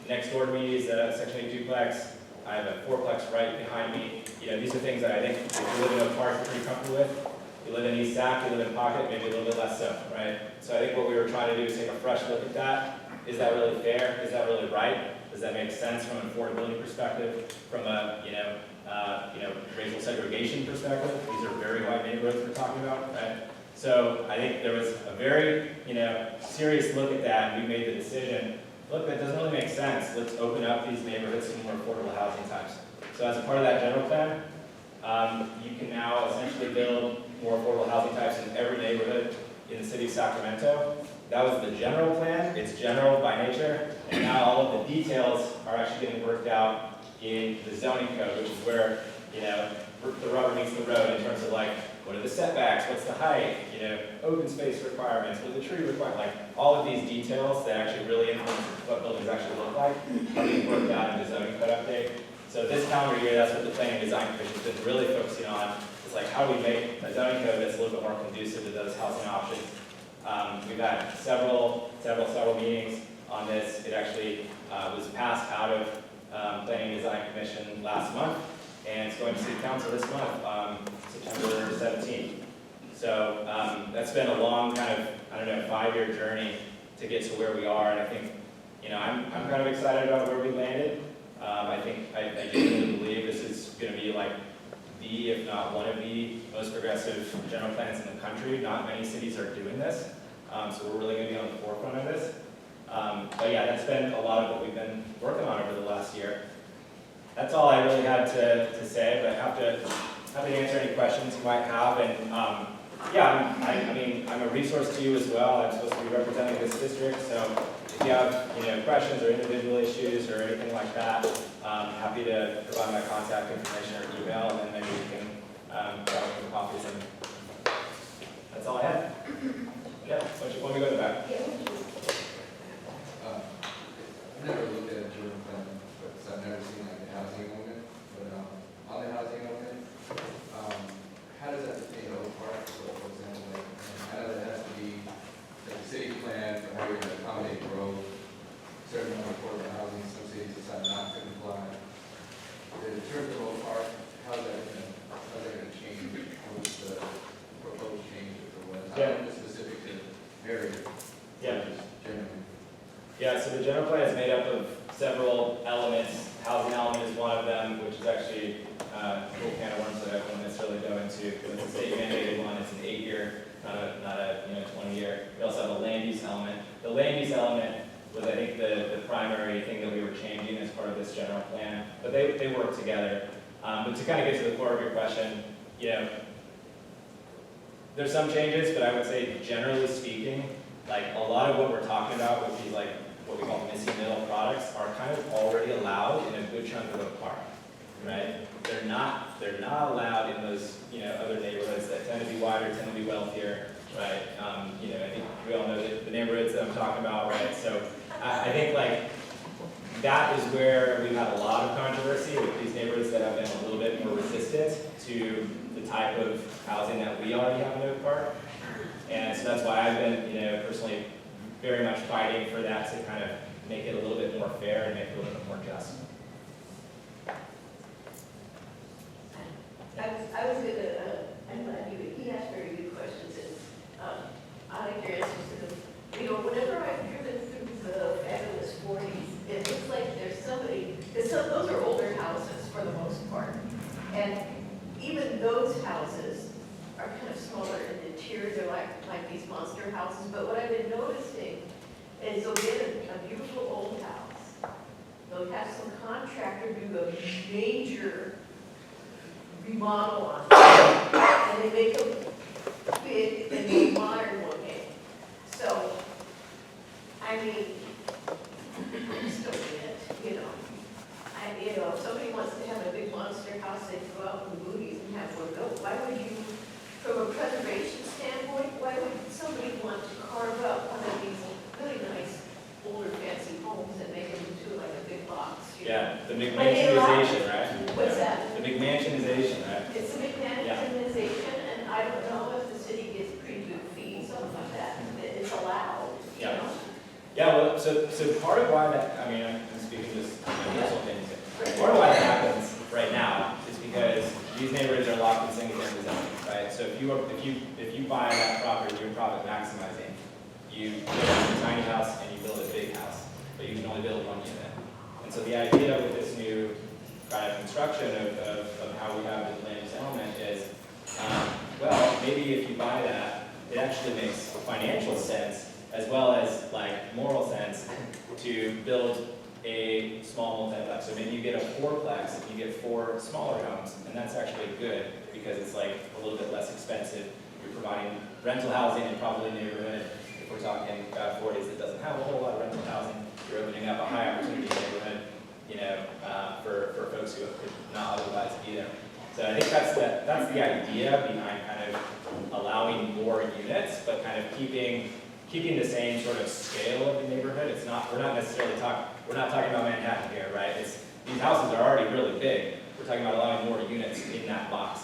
H: next door to me is a Section 8 duplex. I have a fourplex right behind me. These are things that I think if you live in Oak Park, you're pretty comfortable with. If you live in East Sac, you live in Pocket, maybe a little bit less so, right? So I think what we were trying to do is take a fresh look at that. Is that really fair? Is that really right? Does that make sense from an affordability perspective? From a racial segregation perspective? These are very white neighborhoods we're talking about, right? So I think there was a very, serious look at that, and we made the decision, look, that doesn't really make sense. Let's open up these neighborhoods to more affordable housing types. So as a part of that general plan, you can now essentially build more affordable housing types in every neighborhood in the city of Sacramento. That was the general plan. It's general by nature, and now all of the details are actually getting worked out in the zoning code, which is where, the rubber meets the road in terms of like, what are the setbacks, what's the height, open space requirements, what are the tree requirements, like all of these details that actually really influence what buildings actually look like are being worked out in the zoning code update. So this calendar year, that's what the Planning and Design Commission has been really focusing on. It's like, how do we make a zoning code that's a little bit more conducive to those housing options? We've had several meetings on this. It actually was passed out of Planning and Design Commission last month, and it's going to City Council this month, September 17th. So that's been a long kind of, 5-year journey to get to where we are, and I think, I'm kind of excited about where we landed. I genuinely believe this is going to be like the, if not one of the most progressive general plans in the country. Not many cities are doing this, so we're really going to be on the forefront of this. But yeah, that's been a lot of what we've been working on over the last year. That's all I really had to say, but happy to answer any questions you might have. And I'm a resource to you as well. I'm supposed to be representing this district, so if you have questions or individual issues or anything like that, I'm happy to provide my contact information or email, and then maybe we can grab some coffees. And that's all I had. Yeah, let me go to the back.
U: I've never looked at a Adjourn plan, but I've never seen like the housing element. But on the housing element, how does that pertain to Oak Park? So, for example, like, I know there has to be like a city plan for how you're going to accommodate growth, certain amount of affordable housing. Some cities decide not to comply. In terms of Oak Park, how's that going to change? What's the proposed changes or what?
H: Yeah.
U: Not specific to area.
H: Yeah.
U: Just generally.
H: Yeah, so the general plan is made up of several elements. Housing element is one of them, which is actually a cool can of worms that I won't necessarily go into. It's a state mandated one. It's an 8-year, not a 20-year. We also have a land use element. The land use element was, I think, the primary thing that we were changing as part of this general plan. But they work together. But to kind of get to the core of your question, there's some changes, but I would say generally speaking, like a lot of what we're talking about with these like what we call missing middle products are kind of already allowed in a good chunk of Oak Park, right? They're not allowed in those other neighborhoods that tend to be wider, tend to be wealthier, right? I think we all know the neighborhoods that I'm talking about, right? So I think like that is where we've had a lot of controversy with these neighborhoods that have been a little bit more resistant to the type of housing that we already have in Oak Park. And so that's why I've been, personally very much fighting for that to kind of make it a little bit more fair and make it a little bit more just.
A: I was going to, I'm glad he asked very good questions, and I like your answers to them. Whenever I've driven through the fabulous 40s, it looks like there's somebody, because those are older houses for the most part, and even those houses are kind of smaller in the interior. They're like these monster houses. But what I've been noticing is they'll get a beautiful old house. They'll have some contractor do a major remodel on it, and they make them big and modern looking. So, I mean, just don't get it, if somebody wants to have a big monster house, they go out in the movies and have one built. Why would you? From a preservation standpoint, why would somebody want to carve up one of these really nice, older, fancy homes and make them into like a big box?
H: Yeah, the McMansionization, right?
A: What's that?
H: The McMansionization, right?
A: It's a McMansionization, and I don't know if the city gets pretty good fees, something like that. It's allowed,
H: Yeah. Yeah, well, so part of why that, I'm speaking just my personal opinion here. Part of why that happens right now is because these neighborhoods are locked in single-family zoning, right? So if you buy that property, you're profit maximizing. You build a tiny house and you build a big house, but you can only build one unit. And so the idea with this new kind of construction of how we have the land use element is, well, maybe if you buy that, it actually makes financial sense as well as like moral sense to build a small multiplex. So maybe you get a fourplex, you get 4 smaller homes, and that's actually good because it's like a little bit less expensive. You're providing rental housing in probably neighborhood. If we're talking about 40s that doesn't have a whole lot of rental housing, you're opening up a high opportunity neighborhood, you know, for folks who could not otherwise be there. So I think that's the idea behind kind of allowing more units, but kind of keeping the same sort of scale of the neighborhood. It's not, we're not talking about Manhattan here, right? These houses are already really big. We're talking about allowing more units in that box.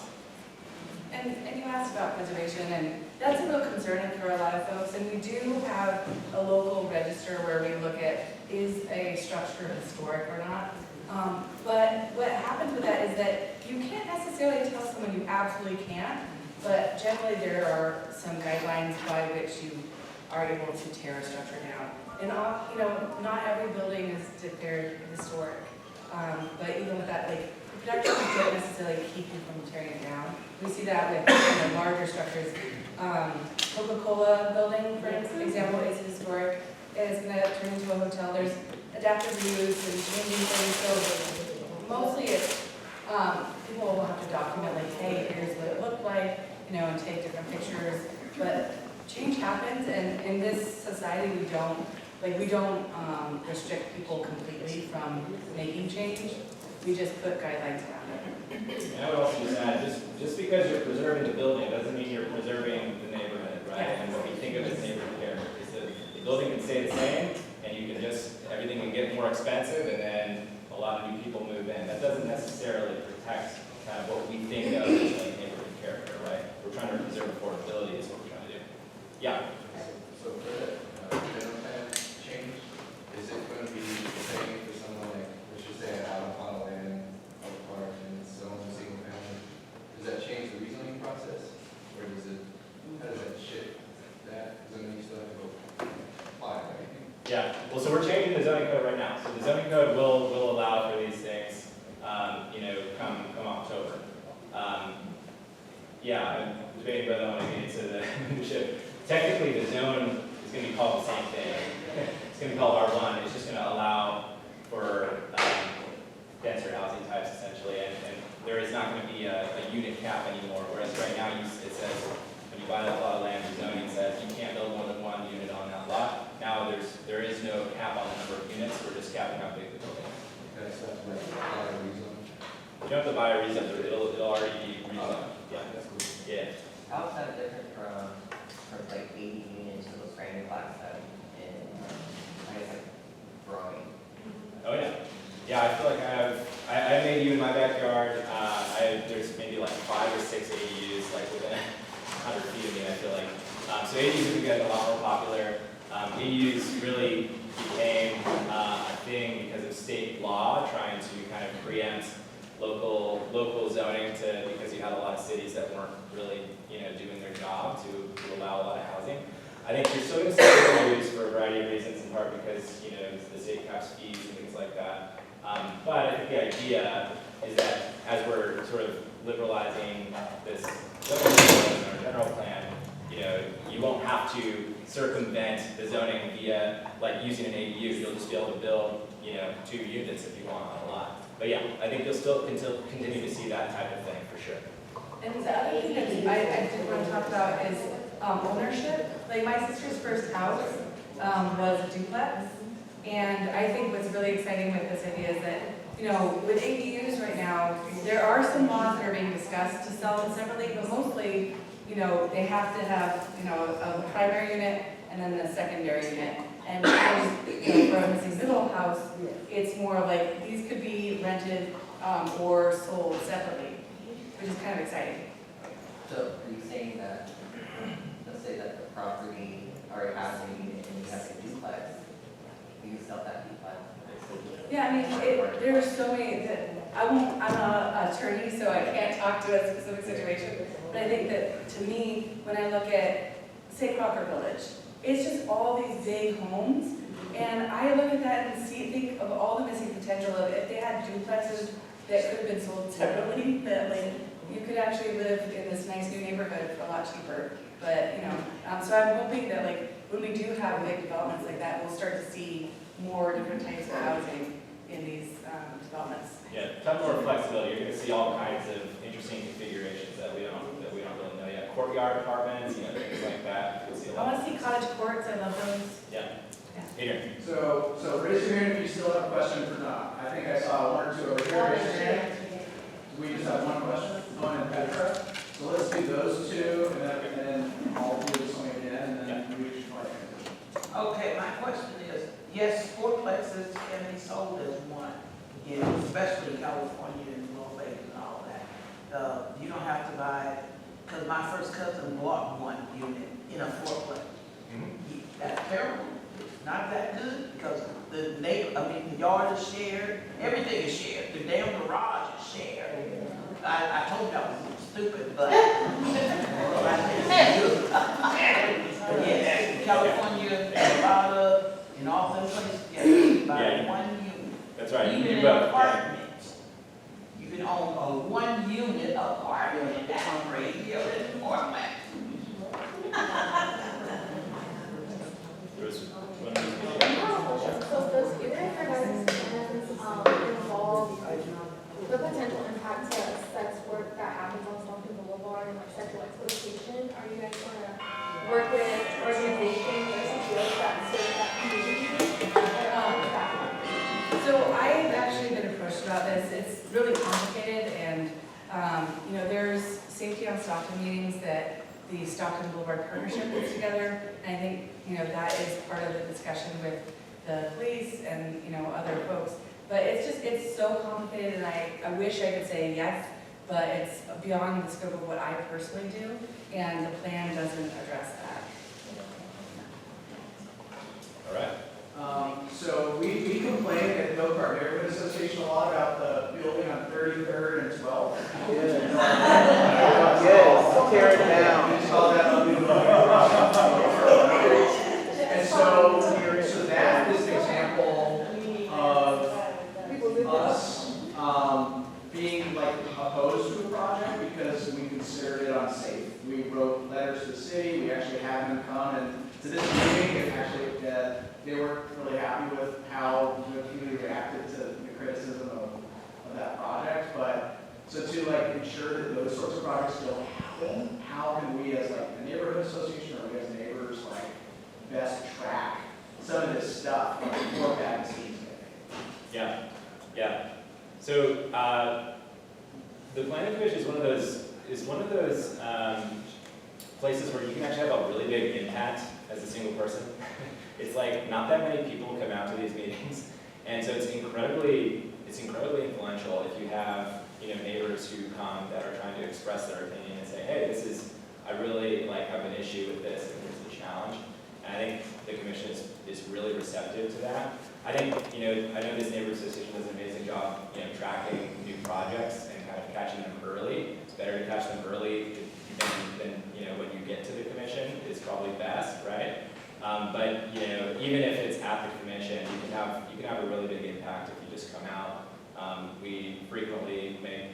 B: And you asked about preservation, and that's a real concern for a lot of folks. And we do have a local register where we look at, is a structure historic or not? But what happens with that is that you can't necessarily tell someone you absolutely can't, but generally there are some guidelines by which you are able to tear a structure down. And you know, not every building is declared historic, but even with that, like, protections don't necessarily keep you from tearing it down. We see that with larger structures. Coca-Cola building, for example, is historic. It's going to turn into a hotel. There's adaptive reuse and changing things. So mostly it's people will have to document, like, hey, here's what it looked like, you know, and take different pictures. But change happens, and in this society, we don't restrict people completely from making change. We just put guidelines around it.
H: And I would also just add, just because you're preserving the building doesn't mean you're preserving the neighborhood, right? And what we think of as neighborhood character is that the building can stay the same, and you can everything can get more expensive, and then a lot of new people move in. That doesn't necessarily protect kind of what we think of as like neighborhood character, right? We're trying to preserve affordability is what we're trying to do. Yeah.
U: So for the general plan change, is it going to be the same for someone like, let's just say, out on land, Oak Park, and someone's a single family? Does that change the rezoning process, or how does that shift that? Because I know you still have to go apply, right?
H: Yeah. Well, so we're changing the zoning code right now. So the zoning code will allow for these things, you know, come October. Yeah, I'm debating whether I want to get into the membership. Technically, the zone is going to be called the same thing. It's going to be called R1. It's just going to allow for denser housing types, essentially, and there is not going to be a unit cap anymore. Whereas right now, it says when you buy that lot of land, the zoning says you can't build more than 1 unit on that lot. Now there is no cap on the number of units. We're just capping how big the building is.
U: Okay, so that's like buy a rezone.
H: You don't have to buy a rezone. It'll already be rezoned. Yeah,
U: that's cool.
H: Yeah.
G: How is that different from like 80 units to those brand new blocks that in, I guess, like, growing?
H: Oh yeah. Yeah, I feel like I made you in my backyard. There's maybe like 5 or 6 ADUs like within 100 feet of me, I feel like. So ADUs have become a lot more popular. ADUs really became a thing because of state law trying to kind of preempt local zoning because you had a lot of cities that weren't really, you know, doing their job to allow a lot of housing. I think you're still going to see ADUs for a variety of reasons, in part because, you know, the state caps fees and things like that. But I think the idea is that as we're sort of liberalizing this zoning in our general plan, you know, you won't have to circumvent the zoning via like using an ADU. You'll just be able to build, you know, 2 units if you want on a lot. But yeah, I think you'll still continue to see that type of thing for sure.
B: And the other thing that I did want to talk about is ownership. Like my sister's first house was a duplex, and I think what's really exciting with this idea is that, you know, with ADUs right now, there are some laws that are being discussed to sell them separately, but mostly, you know, they have to have, you know, a primary unit and then the secondary unit. And you know, for a missing middle house, it's more like these could be rented or sold separately, which is kind of exciting.
G: So are you saying that, let's say that the property already has a unit and you have a duplex, you can sell that duplex?
B: Yeah, I mean, there's so many that I'm an attorney, so I can't talk to a specific situation. But I think that to me, when I look at, say, Crocker Village, it's just all these big homes, and I look at that and think of all the missing potential of if they had duplexes that could have been sold separately, that like you could actually live in this nice new neighborhood for a lot cheaper. But, so I'm hoping that like, when we do have big developments like that, we'll start to see more different types of housing in these developments.
H: Yeah, ton more flexibility. You're gonna see all kinds of interesting configurations that we don't really know yet. Courtyard apartments, things like that. You'll see a
B: I
H: lot.
B: want to see cottage courts, I love those.
H: Yeah. Peter.
S: So raise your hand if you still have a question for Don. I think I saw one or two over here. Raise your hand. We just have one question. One and Petra. So let's do those two, and then I'll do this one again, and then we should probably transition.
O: Okay, my question is, yes, fourplexes can be sold as one, especially in California and Las Vegas and all that. You don't have to buy, because my first cousin bought one unit in a fourplex. That's terrible. It's not that good because the the yard is shared, everything is shared. The damn garage is shared. I told you I was stupid, but yes, in California, Nevada, in all those places, you can buy one unit.
H: That's right.
O: Even in apartments, you can own a one-unit apartment. That's crazy. It's more flat.
E: So does either of your guys' plans involve the potential impact to sex work that happens on Stockton Boulevard and like sexual exploitation? Are you guys going to work with organizations or CEOs that serve that community?
B: So I've actually been approached about this. It's really complicated, and there's safety on Stockton meetings that the Stockton Boulevard Partnership puts together, and I think that is part of the discussion with the police and other folks. But it's so complicated, and I wish I could say yes, but it's beyond the scope of what I personally do, and the plan doesn't address that.
H: All right.
S: So we complain at the Oak Park Neighborhood Association a lot about the building on 33rd and 12th.
N: Yes, tear it down.
S: We saw that on the and so that is an example of us being like opposed to a project because we considered it unsafe. We wrote letters to the city. We actually had them come and to this meeting, and actually they weren't really happy with how the community reacted to the criticism of that project. But so to like ensure that those sorts of projects don't happen, how can we as like a neighborhood association or we as neighbors like best track some of this stuff before bad decisions get made?
H: Yeah. So the Planning Commission is one of those places where you can actually have a really big impact as a single person. It's like not that many people come out to these meetings, and so it's incredibly influential if you have neighbors who come that are trying to express their opinion and say, hey, I really have an issue with this, and here's the challenge. And I think the commission is really receptive to that. I think I know this neighborhood association does an amazing job tracking new projects and kind of catching them early. It's better to catch them early than when you get to the commission is probably best, right? But even if it's at the commission, you can have a really big impact if you just come out. We frequently make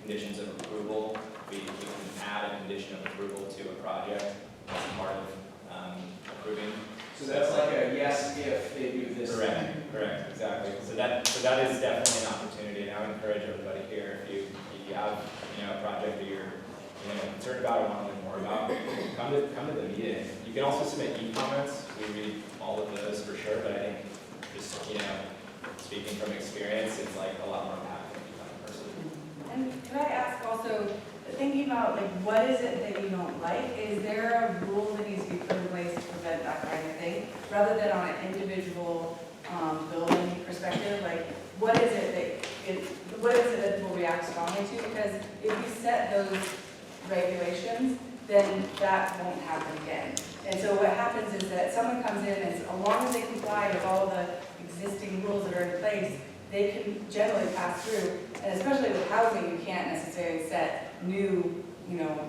H: conditions of approval. We can add a condition of approval to a project as part of approving.
S: So that's like a yes if they do this.
H: Correct, exactly. So that is definitely an opportunity, and I would encourage everybody here if you have a project that you're concerned about or want to learn more about, come to the meeting. You can also submit e-comments. We read all of those for sure, but I think just speaking from experience, it's like a lot more impactful if you come in person.
B: And could I ask also, thinking about what is it that you don't like? Is there a rule that needs to be put in place to prevent that kind of thing, rather than on an individual building perspective? What is it that will react strongly to? Because if you set those regulations, then that won't happen again. And so what happens is that someone comes in and as long as they comply with all the existing rules that are in place, they can generally pass through. And especially with housing, you can't necessarily set new,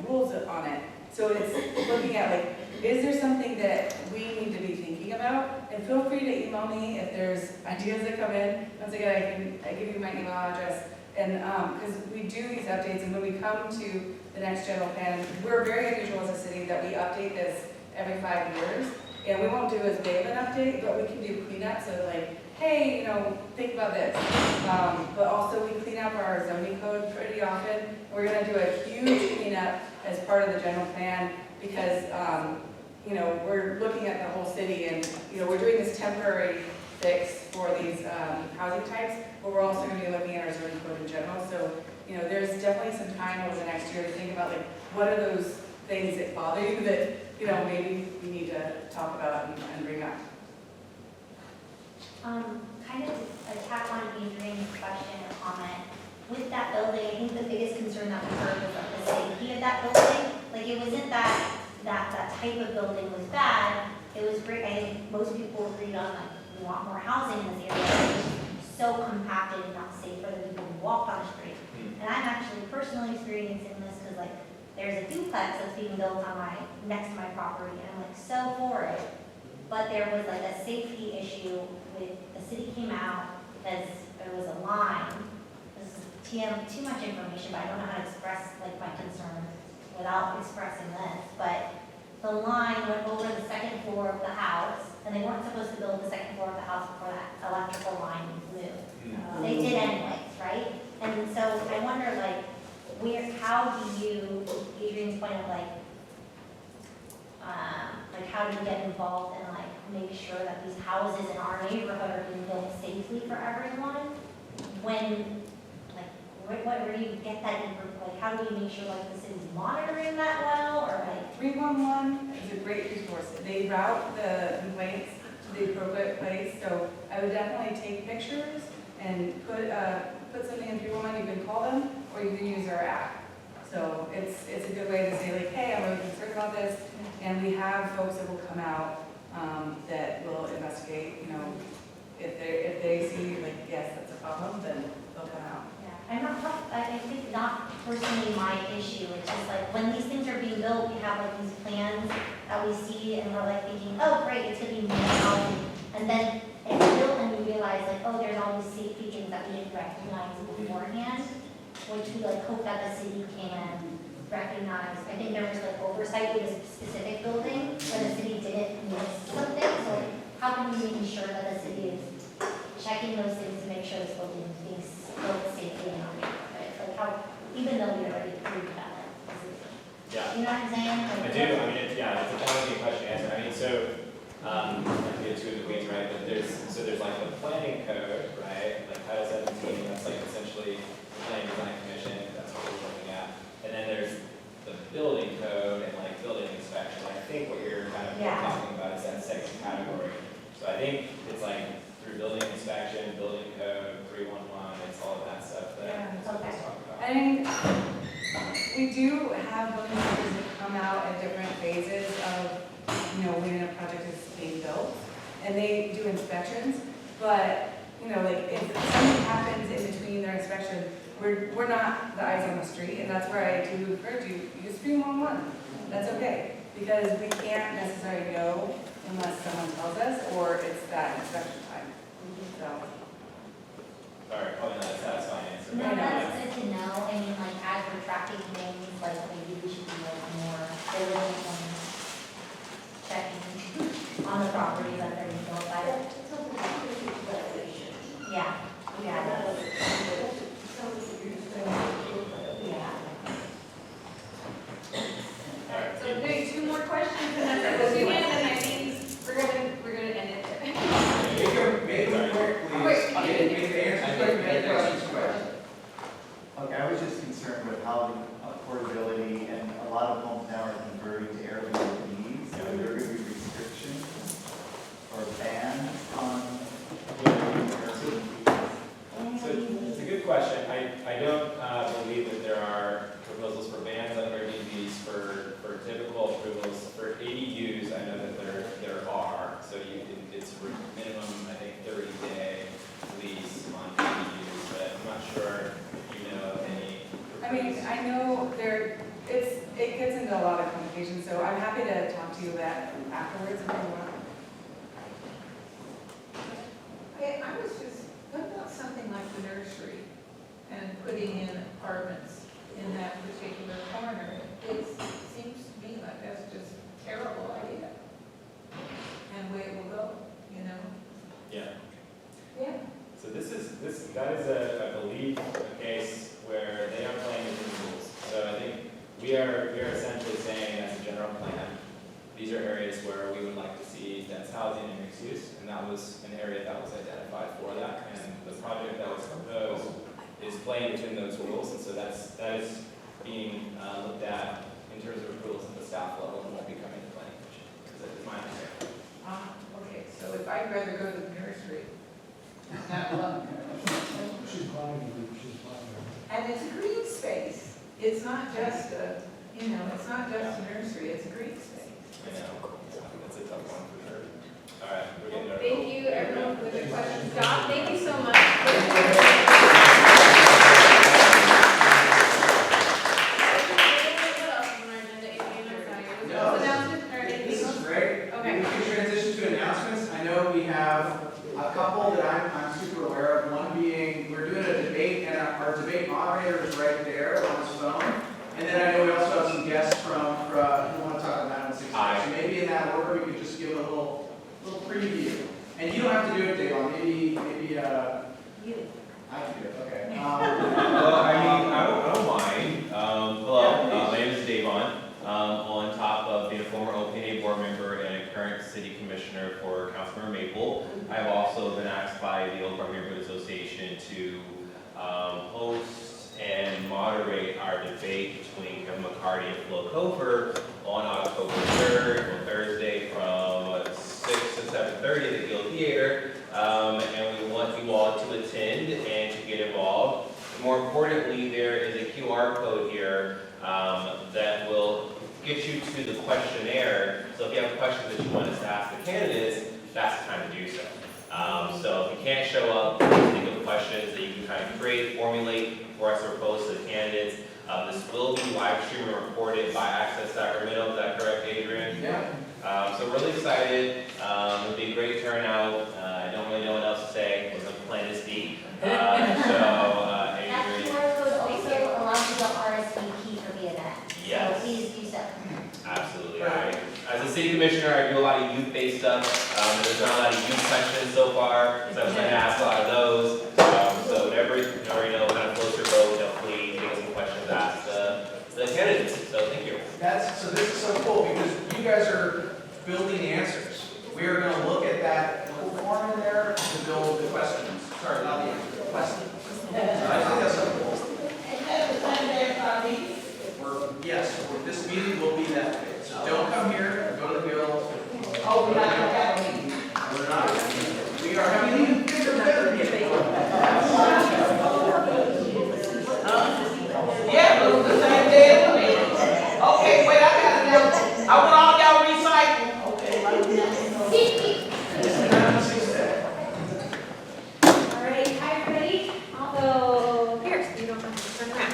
B: rules on it. So it's looking at is there something that we need to be thinking about? And feel free to email me if there's ideas that come in. Once again, I give you my email address, And, because we do these updates, and when we come to the next general plan, we're very unusual as a city that we update this every 5 years. And we won't do as big of an update, but we can do cleanup, so like, hey, think about this. But also we clean up our zoning code pretty often. We're gonna do a huge cleanup as part of the general plan because, we're looking at the whole city and, we're doing this temporary fix for these housing types, but we're also gonna be looking at our zoning code in general. So, there's definitely some time over the next year to think about like, what are those things that bother you that, maybe we need to talk about and bring up.
T: Kind of a tap on Adrian's question or comment. With that building, I think the biggest concern that we heard was like the safety of that building. Like it wasn't that type of building was bad. It was great. I think most people agreed on like we want more housing in this area. It was so compacted and not safe for the people who walk on the street. And I'm actually personally experiencing this because like there's a duplex that's being built on next to my property, and I'm like so for it. But there was like a safety issue with the city came out because there was a line. This is too much information, but I don't know how to express like my concerns without expressing this. But the line went over the second floor of the house, and they weren't supposed to build the second floor of the house before that electrical line was moved. They did anyways, right? And so I wonder like how do you, Adrian's point of like how do you get involved and like make sure that these houses in our neighborhood are being built safely for everyone? When, like, where do you get that information? Like, how do we make sure like the city's monitoring that well, or like?
B: 311 is a great resource. They route the complaints to the appropriate place, so I would definitely take pictures and put something in 311. You can call them, or you can use our app. So it's a good way to say like, hey, I'm really concerned about this, and we have folks that will come out that will investigate. If they see like, yes, that's a problem, then they'll come out.
T: I think not personally my issue. It's just like when these things are being built, we have like these plans that we see, and we're like thinking, oh great, it's gonna be more housing, and then it's built, and we realize like, oh, there's all these safety things that we didn't recognize beforehand, which we like hope that the city can recognize. I think there was like oversight with a specific building where the city didn't miss something. So like, how can we make sure that the city is checking those things to make sure this building is being built safely in our neighborhood? Like how, even though we already approved that.
H: Yeah.
T: You know what I'm saying? Like,
H: I do. I mean, it's a challenging question to answer. I mean, so I can get too in the weeds, right? But there's like the planning code, right? Like Title 17, that's like essentially the Planning Design Commission. That's what we're looking at. And then there's the building code and like building inspection. I think what you're kind of talking about is that second category. So I think it's like through building inspection, building code, 311, it's all of that stuff that we're talking about.
B: I mean, we do have building inspectors that come out at different phases of, when a project is being built, and they do inspections, but, like if something happens in between their inspection, we're not the eyes on the street, and that's where I do encourage you, use 311. That's okay, because we can't necessarily know unless someone tells us, or it's that inspection time. So.
H: Sorry, probably not a satisfying answer.
T: No, that's good to know. I mean, like, as we're tracking things, like, maybe we should be like more diligent when checking on the properties that they're being built by. Yeah. Yeah.
E: Alright, so maybe 2 more questions, and that's it. We'll do it, and I think we're gonna end it there.
C: Make it quick, please. Make the answers quick.
V: Okay, I was just concerned with housing affordability, and a lot of homes now are converting to Airbnbs. So there are going to be restrictions or bans on Airbnbs.
H: So it's a good question. I don't believe that there are proposals for bans on Airbnbs for typical approvals. For ADUs, I know that there are. So it's minimum, I think, 30-day lease on ADUs, but I'm not sure if you know of any.
B: I mean, I know it gets into a lot of complications, so I'm happy to talk to you about afterwards if you want.
F: I was just, what about something like the nursery and putting apartments in that particular corner. It seems to me like that's just a terrible idea. And where it will go, you know?
H: Yeah.
F: Yeah.
H: So that is I believe, a case where they are playing within the rules. So I think we are essentially saying as a general plan, these are areas where we would like to see dense housing and mixed use, and that was an area that was identified for that. And the project that was proposed is playing within those rules, and so that is being looked at in terms of approvals at the staff level and won't be coming to planning commission, because that is my understanding.
F: Okay, so if I'd rather go to the nursery, not love
P: She's fine, she's fine.
F: and it's a green space. It's not just a, you know, it's not just a nursery, it's a green space.
H: I know, that's a tough one for sure. All right, we're getting there.
E: Thank you, everyone, for the questions. Dov, thank you so much.
S: This is great.
E: Okay.
S: We can transition to announcements. I know we have a couple that I'm super aware of. One being, we're doing a debate, and our debate moderator is right there on his phone. And then I know we also have some guests who want to talk about 916. So maybe in that order, we could just give a little preview. And you don't have to do it, Davon. Maybe I can do it. Okay.
H: Well, I don't mind. Hello, my name is Davon. On top of being a former OPNA board member and a current city commissioner for Councilmember Maple, I've also been asked by the Old Park Neighborhood Association to host and moderate our debate between Kevin McCarty and Flo Cofer on October 3rd, on Thursday, from 6 to 7:30 at the Guild Theater. And we want you all to attend and to get involved. More importantly, there is a QR code here that will get you to the questionnaire. So if you have questions that you want us to ask the candidates, that's the time to do so. So if you can't show up, think of questions that you can kind of create, formulate for us to propose to the candidates. This will be live streamed and recorded by Access Sacramento. Is that correct, Adrian?
S: Yeah.
H: So really excited. It'll be a great turnout. I don't really know what else to say. Wasn't planning to speak.
T: That
H: Adrian.
T: QR code also allows you to RSVP for the event.
H: Yes.
T: So please do so.
H: Absolutely. As a city commissioner, I do a lot of youth-based stuff. There's not a lot of youth questions so far, so I'm trying to ask a lot of those. So whenever you know, kind of floats your boat, definitely think of some questions to ask the candidates. So thank you.
S: So this is so cool because you guys are building the answers. We are going to look at that little form in there to build the questions. Sorry, not the answers, the questions. So I think that's so cool. Yes, this meeting will be that way. So don't come here, go to the Guild.
O: Oh, we're not going to have a meeting.
S: We're not. We are having a bigger, better meeting.
O: Yeah, but the same day as the meeting. Okay, wait, I got it now. I want all y'all recycle. Okay,
E: All right, hi everybody. Although, here, so you don't have to turn around.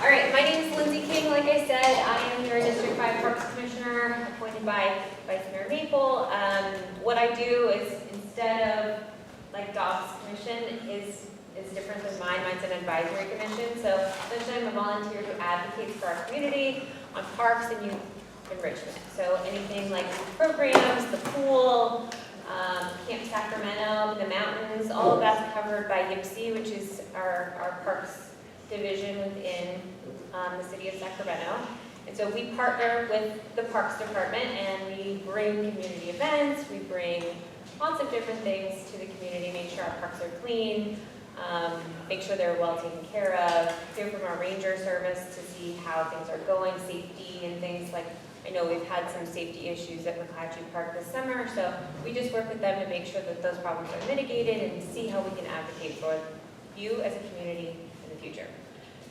E: All right, my name is Lindsay King. Like I said, I am your District 5 Parks Commissioner, appointed by Vice Mayor Maple. What I do is, instead of like Dov's commission, is different than mine. Mine's an advisory commission. So essentially, I'm a volunteer who advocates for our community on parks and youth enrichment. So anything like programs, the pool, Camp Sacramento, the mountains, all of that's covered by YPSI, which is our parks division within the city of Sacramento. And so we partner with the Parks Department and we bring community events, we bring lots of different things to the community, make sure our parks are clean, make sure they're well taken care of, hear from our ranger service to see how things are going, safety and things like, I know we've had some safety issues at McClatchy Park this summer, so we just work with them to make sure that those problems are mitigated and see how we can advocate for you as a community in the future.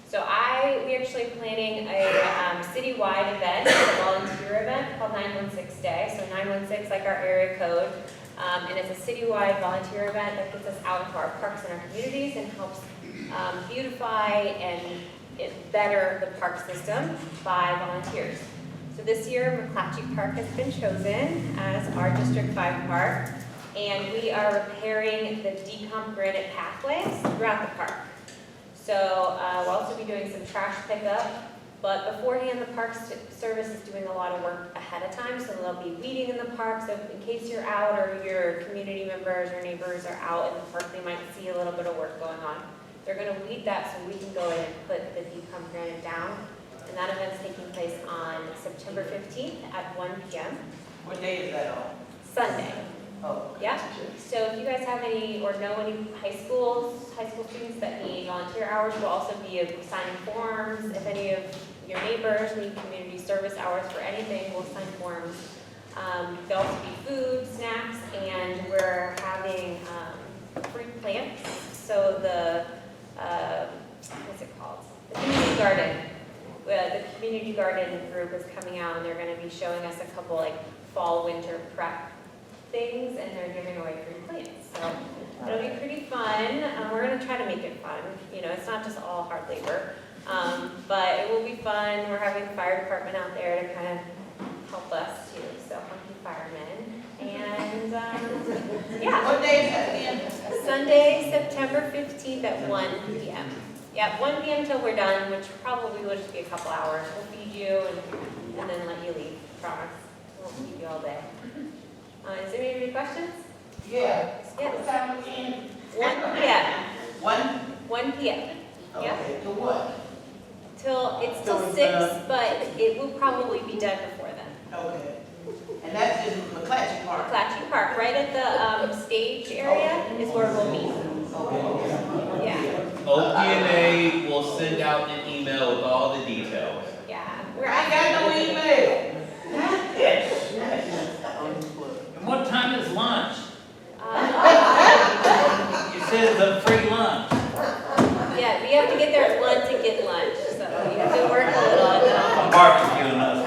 E: So we're actually planning a citywide event, a volunteer event called 916 Day. So 916 like our area code. And it's a citywide volunteer event that gets us out into our parks and our communities and helps beautify and better the park system by volunteers. So this year, McClatchy Park has been chosen as our District 5 park, and we are repairing the decomp granite pathways throughout the park.
D: So we'll also be doing some trash pickup, but beforehand, the Parks Service is doing a lot of work ahead of time, so they'll be weeding in the park, so in case you're out or your community members or neighbors are out in the park, they might see a little bit of work going on. They're gonna weed that so we can go in and put the decomp granite down, and that event's taking place on September 15th at 1 p.m.
O: What day is that on?
D: Sunday.
O: Oh.
D: Yeah, so if you guys have any, or know any high school students that need volunteer hours, we'll also be signing forms. If any of your neighbors need community service hours for anything, we'll sign forms. There'll also be food, snacks, and we're having free plants. So the, what's it called? The community garden. The community garden group is coming out and they're gonna be showing us a couple like fall, winter prep things, and they're giving away free plants. So it'll be pretty fun. We're gonna try to make it fun. You know, it's not just all hard labor, but it will be fun. We're having the fire department out there to kind of help us too, so hunky firemen. And yeah.
O: What day is that again?
D: Sunday, September 15th at 1 p.m. Yeah, 1 p.m. till we're done, which probably will just be a couple hours. We'll feed you and then let you leave, promise. We won't keep you all day. Is there any questions?
O: Yeah.
D: Yeah.
O: What time again?
D: 1 p.m.
O: 1?
D: 1 p.m. Yeah.
O: Okay, to what?
D: It's till 6, but it will probably be done before then.
O: Okay. And that's in McClatchy Park?
D: McClatchy Park, right at the stage area is where we'll meet.
O: Okay.
D: Yeah.
C: OPNA will send out an email with all the details.
D: Yeah.
O: I ain't got no email. Yes.
K: And what time is lunch? You said it's a free lunch.
D: Yeah, we have to get there at 1 to get lunch, so you have to work a little on that.
K: I'm barbecuing us.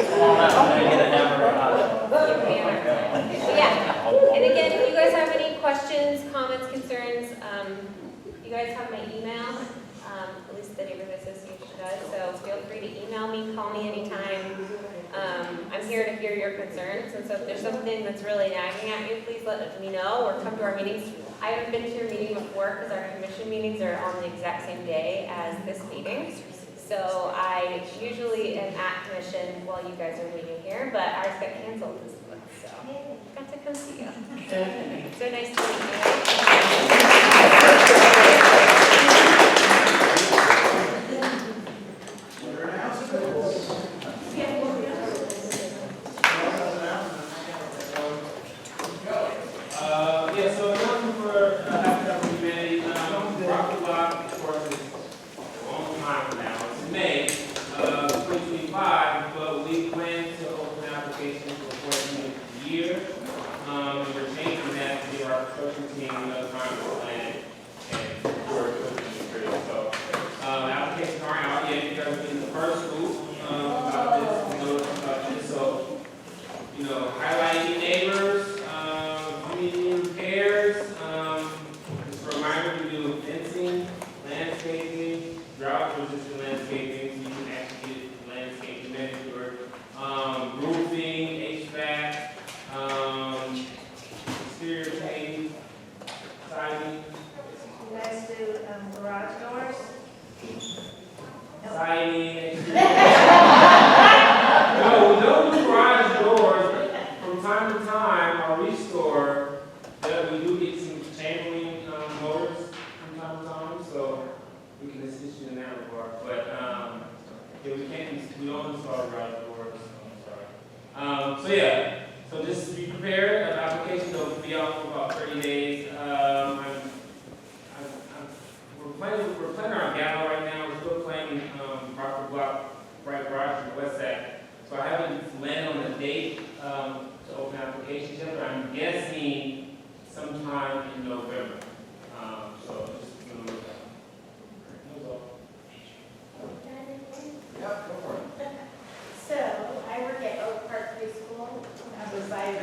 K: Come on out, I'm gonna get a hamburger hot dog.
D: But yeah, and again, if you guys have any questions, comments, concerns, you guys have my email, at least the neighborhood association does, so feel free to email me, call me anytime. I'm here to hear your concerns, and so if there's something that's really nagging at you, please let me know, or come to our meetings. I haven't been to your meeting before, because our commission meetings are on the exact same day as this meeting. So I usually am at commission while you guys are meeting here, but ours got canceled this month, so got to come see you. So nice to meet
M: Yeah, so looking for Habitat for Humanity, Rocket Block, of course, is a long time from now, it's May 2025, but we plan to open applications before the end of the year. We're changing that to give our construction team enough time to plan and secure equipment material. So, applications aren't out yet, you guys will be in the first group about this, notice about this. So, you know, highlighting neighbors, community repairs, just a reminder, we do fencing, landscaping, drought-resistant landscaping, so you can actually get landscaping measured, roofing, HVAC, exterior painting, siding.
A: You guys do garage doors?
M: Siding. No, we don't do garage doors, but from time to time, our restore, we do get some chambering motors from time to time, so we can assist you in that regard. But yeah, we don't install garage doors. I'm sorry. So yeah, so just be prepared. An application will be out for about 30 days. We're planning our gala right now. We're still planning Rocket Block right garage in the west side. So I haven't landed on a date to open applications yet, but I'm guessing sometime in November. So just look at that.
O: Yep, go for it.
A: So, I work at Oak Park Preschool. I'm beside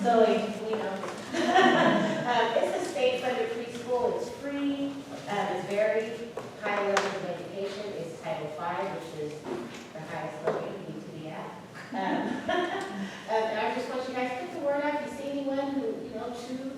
A: so, you know. It's a state-funded preschool. It's free. It's very high level of education. It's Title V, which is the highest level you need to be at. And I just want you guys to put the word out. If you see anyone who, you know, chew to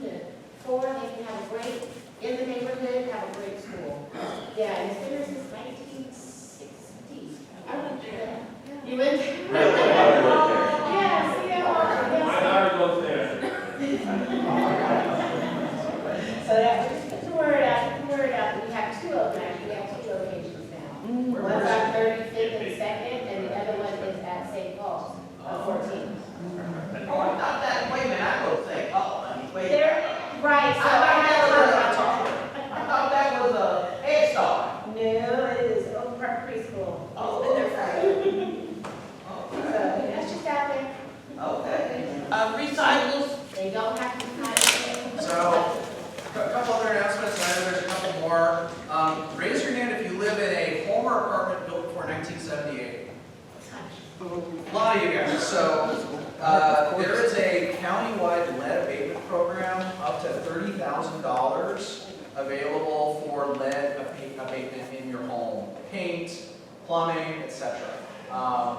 A: the word out, get the word out. We have two of them, actually, we have two locations now. One's on 35th and 2nd, and the other one is at St. Paul's on 14th.
O: Oh, I thought that, wait a minute, I go say, oh, I mean, wait.
A: There, right, so
O: I thought that was a Head Start.
A: No, it is Oak Park Preschool. It's been there forever. So that's just out there.
O: Okay. Recycles.
A: They don't have to hide.
S: So, a couple other announcements, and I know there's a couple more. Raise your hand if you live in a home or apartment built before 1978. A lot of you guys. So, there is a countywide lead abatement program up to $30,000 available for lead abatement in your home. Paint, plumbing, etc.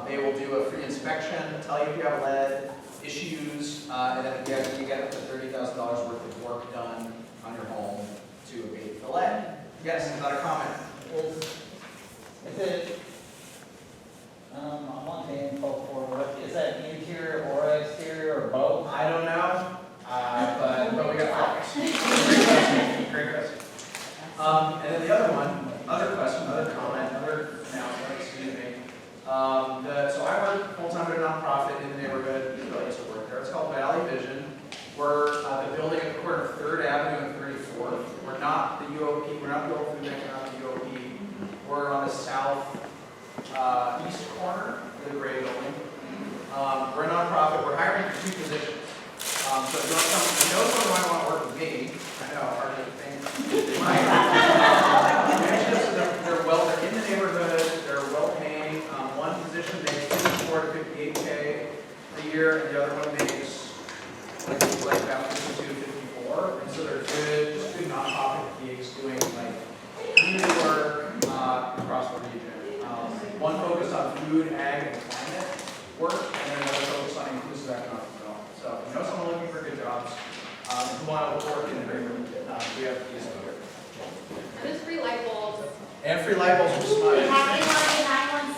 S: They will do a free inspection, tell you if you have lead issues, and then you get up to $30,000 worth of work done on your home to abate the lead. Yes, another comment?
K: Is it, I want the info for, what, is that interior or exterior or both?
S: I don't know, but we got focus. Great question. And then the other one, other question, other comment, other announcement, excuse me. So I work full-time at a nonprofit in the neighborhood, I used to work there. It's called Valley Vision. We're the building at the corner of 3rd Avenue and 34th. We're not the UOP, we're not the old food bank, we're not the UOP. We're on the south east corner of the gray building. We're a nonprofit, we're hiring for 2 positions. So if you know someone might want to work with me, I know, hard to think. They're in the neighborhood, they're well paying. One position makes 54 to 58K a year, and the other one makes like about 52, 54. And so they're good nonprofit gigs doing like community work across the region. One focused on food, ag, and climate work, and then another focused on inclusive economic development. So if you know someone looking for good jobs, who want to work in the neighborhood, we have these over.
E: And there's free light bulbs.
S: And free light bulbs for smart.
T: Happy Monday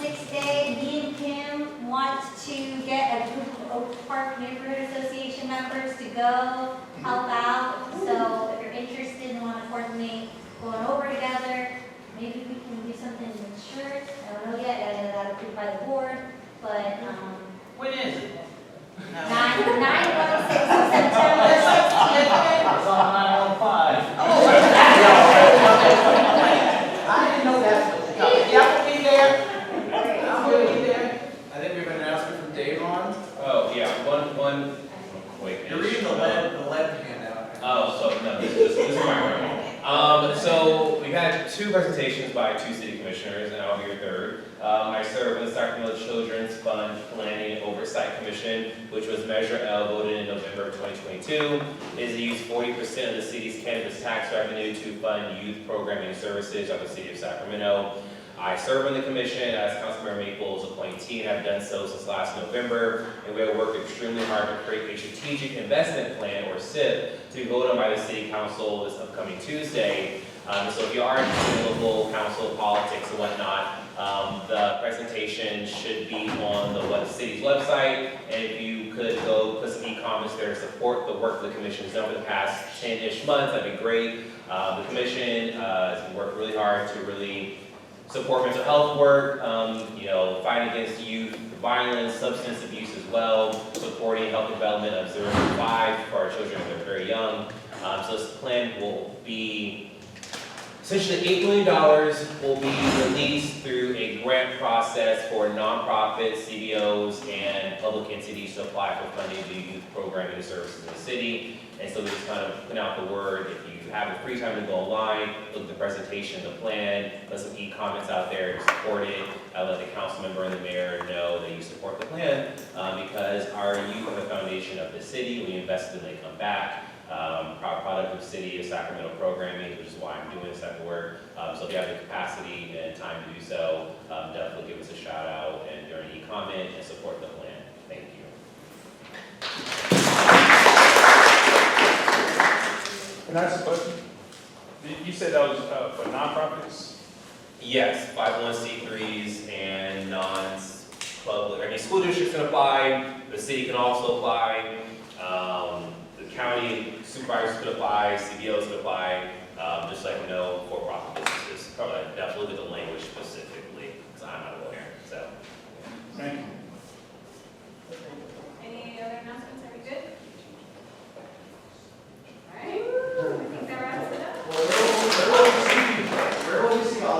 T: 916 Day. Me and Kim want to get a group of Oak Park Neighborhood Association members to go help out. So if you're interested and want to coordinate going over together, maybe we can do something with shirts. I don't know yet. I know that approved by the board, but
O: When is it?
T: 9/16, September 16th.
K: It's on 905.
O: I didn't know that was coming. Y'all will be there. I'm going to be there.
S: I think we have an announcement from Dave on.
H: Oh, yeah, one quick.
S: You're reading the lead handout.
H: Oh, so no, this is my room. So we've had 2 presentations by 2 city commissioners, and I'll be your third. I serve on the Sacramento Children's Fund Planning and Oversight Commission, which was Measure L voted in November of 2022. It is to use 40% of the city's cannabis tax revenue to fund youth programming services of the city of Sacramento. I serve on the commission as Councilmember Maples' appointee, and I've done so since last November, and we have worked extremely hard to create a strategic investment plan, or SIP, to be voted on by the city council this upcoming Tuesday. So if you are interested in local council politics and whatnot, the presentation should be on the city's website, and if you could go put some e-comments there to support the work the commission has done over the past 10-ish months, that'd be great. The commission has worked really hard to really support mental health work, fight against youth violence, substance abuse as well, supporting health development of 0 to 5 for our children when they're very young. So this plan will be, essentially $8 million will be released through a grant process for nonprofits, CBOs, and public entities to apply for funding to youth programming services in the city. And so we just kind of put out the word, if you have a free time to go online, look at the presentation, the plan, put some e-comments out there to support it. Let the council member and the mayor know that you support the plan, because our youth are the foundation of the city. We invest in them, they come back. Proud product of the city of Sacramento programming, which is why I'm doing this type of work. So if you have the capacity and time to do so, definitely give us a shout out and during e-comment and support the plan. Thank you.
J: Can I ask a question? You said that was for nonprofits?
H: Yes, 501c3s and non-public. School districts can apply. The city can also apply. The county supervisors could apply. CBOs could apply.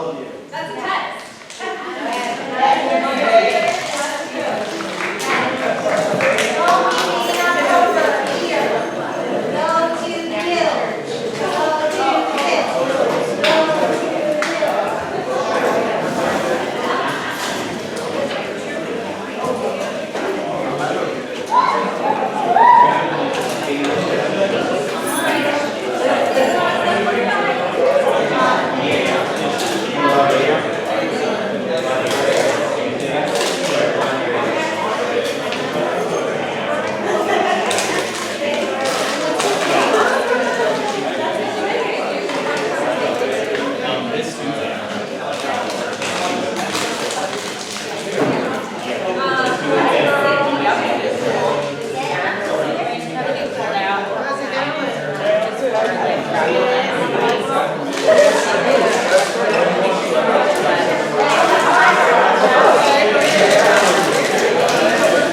S: all of you.
E: That's a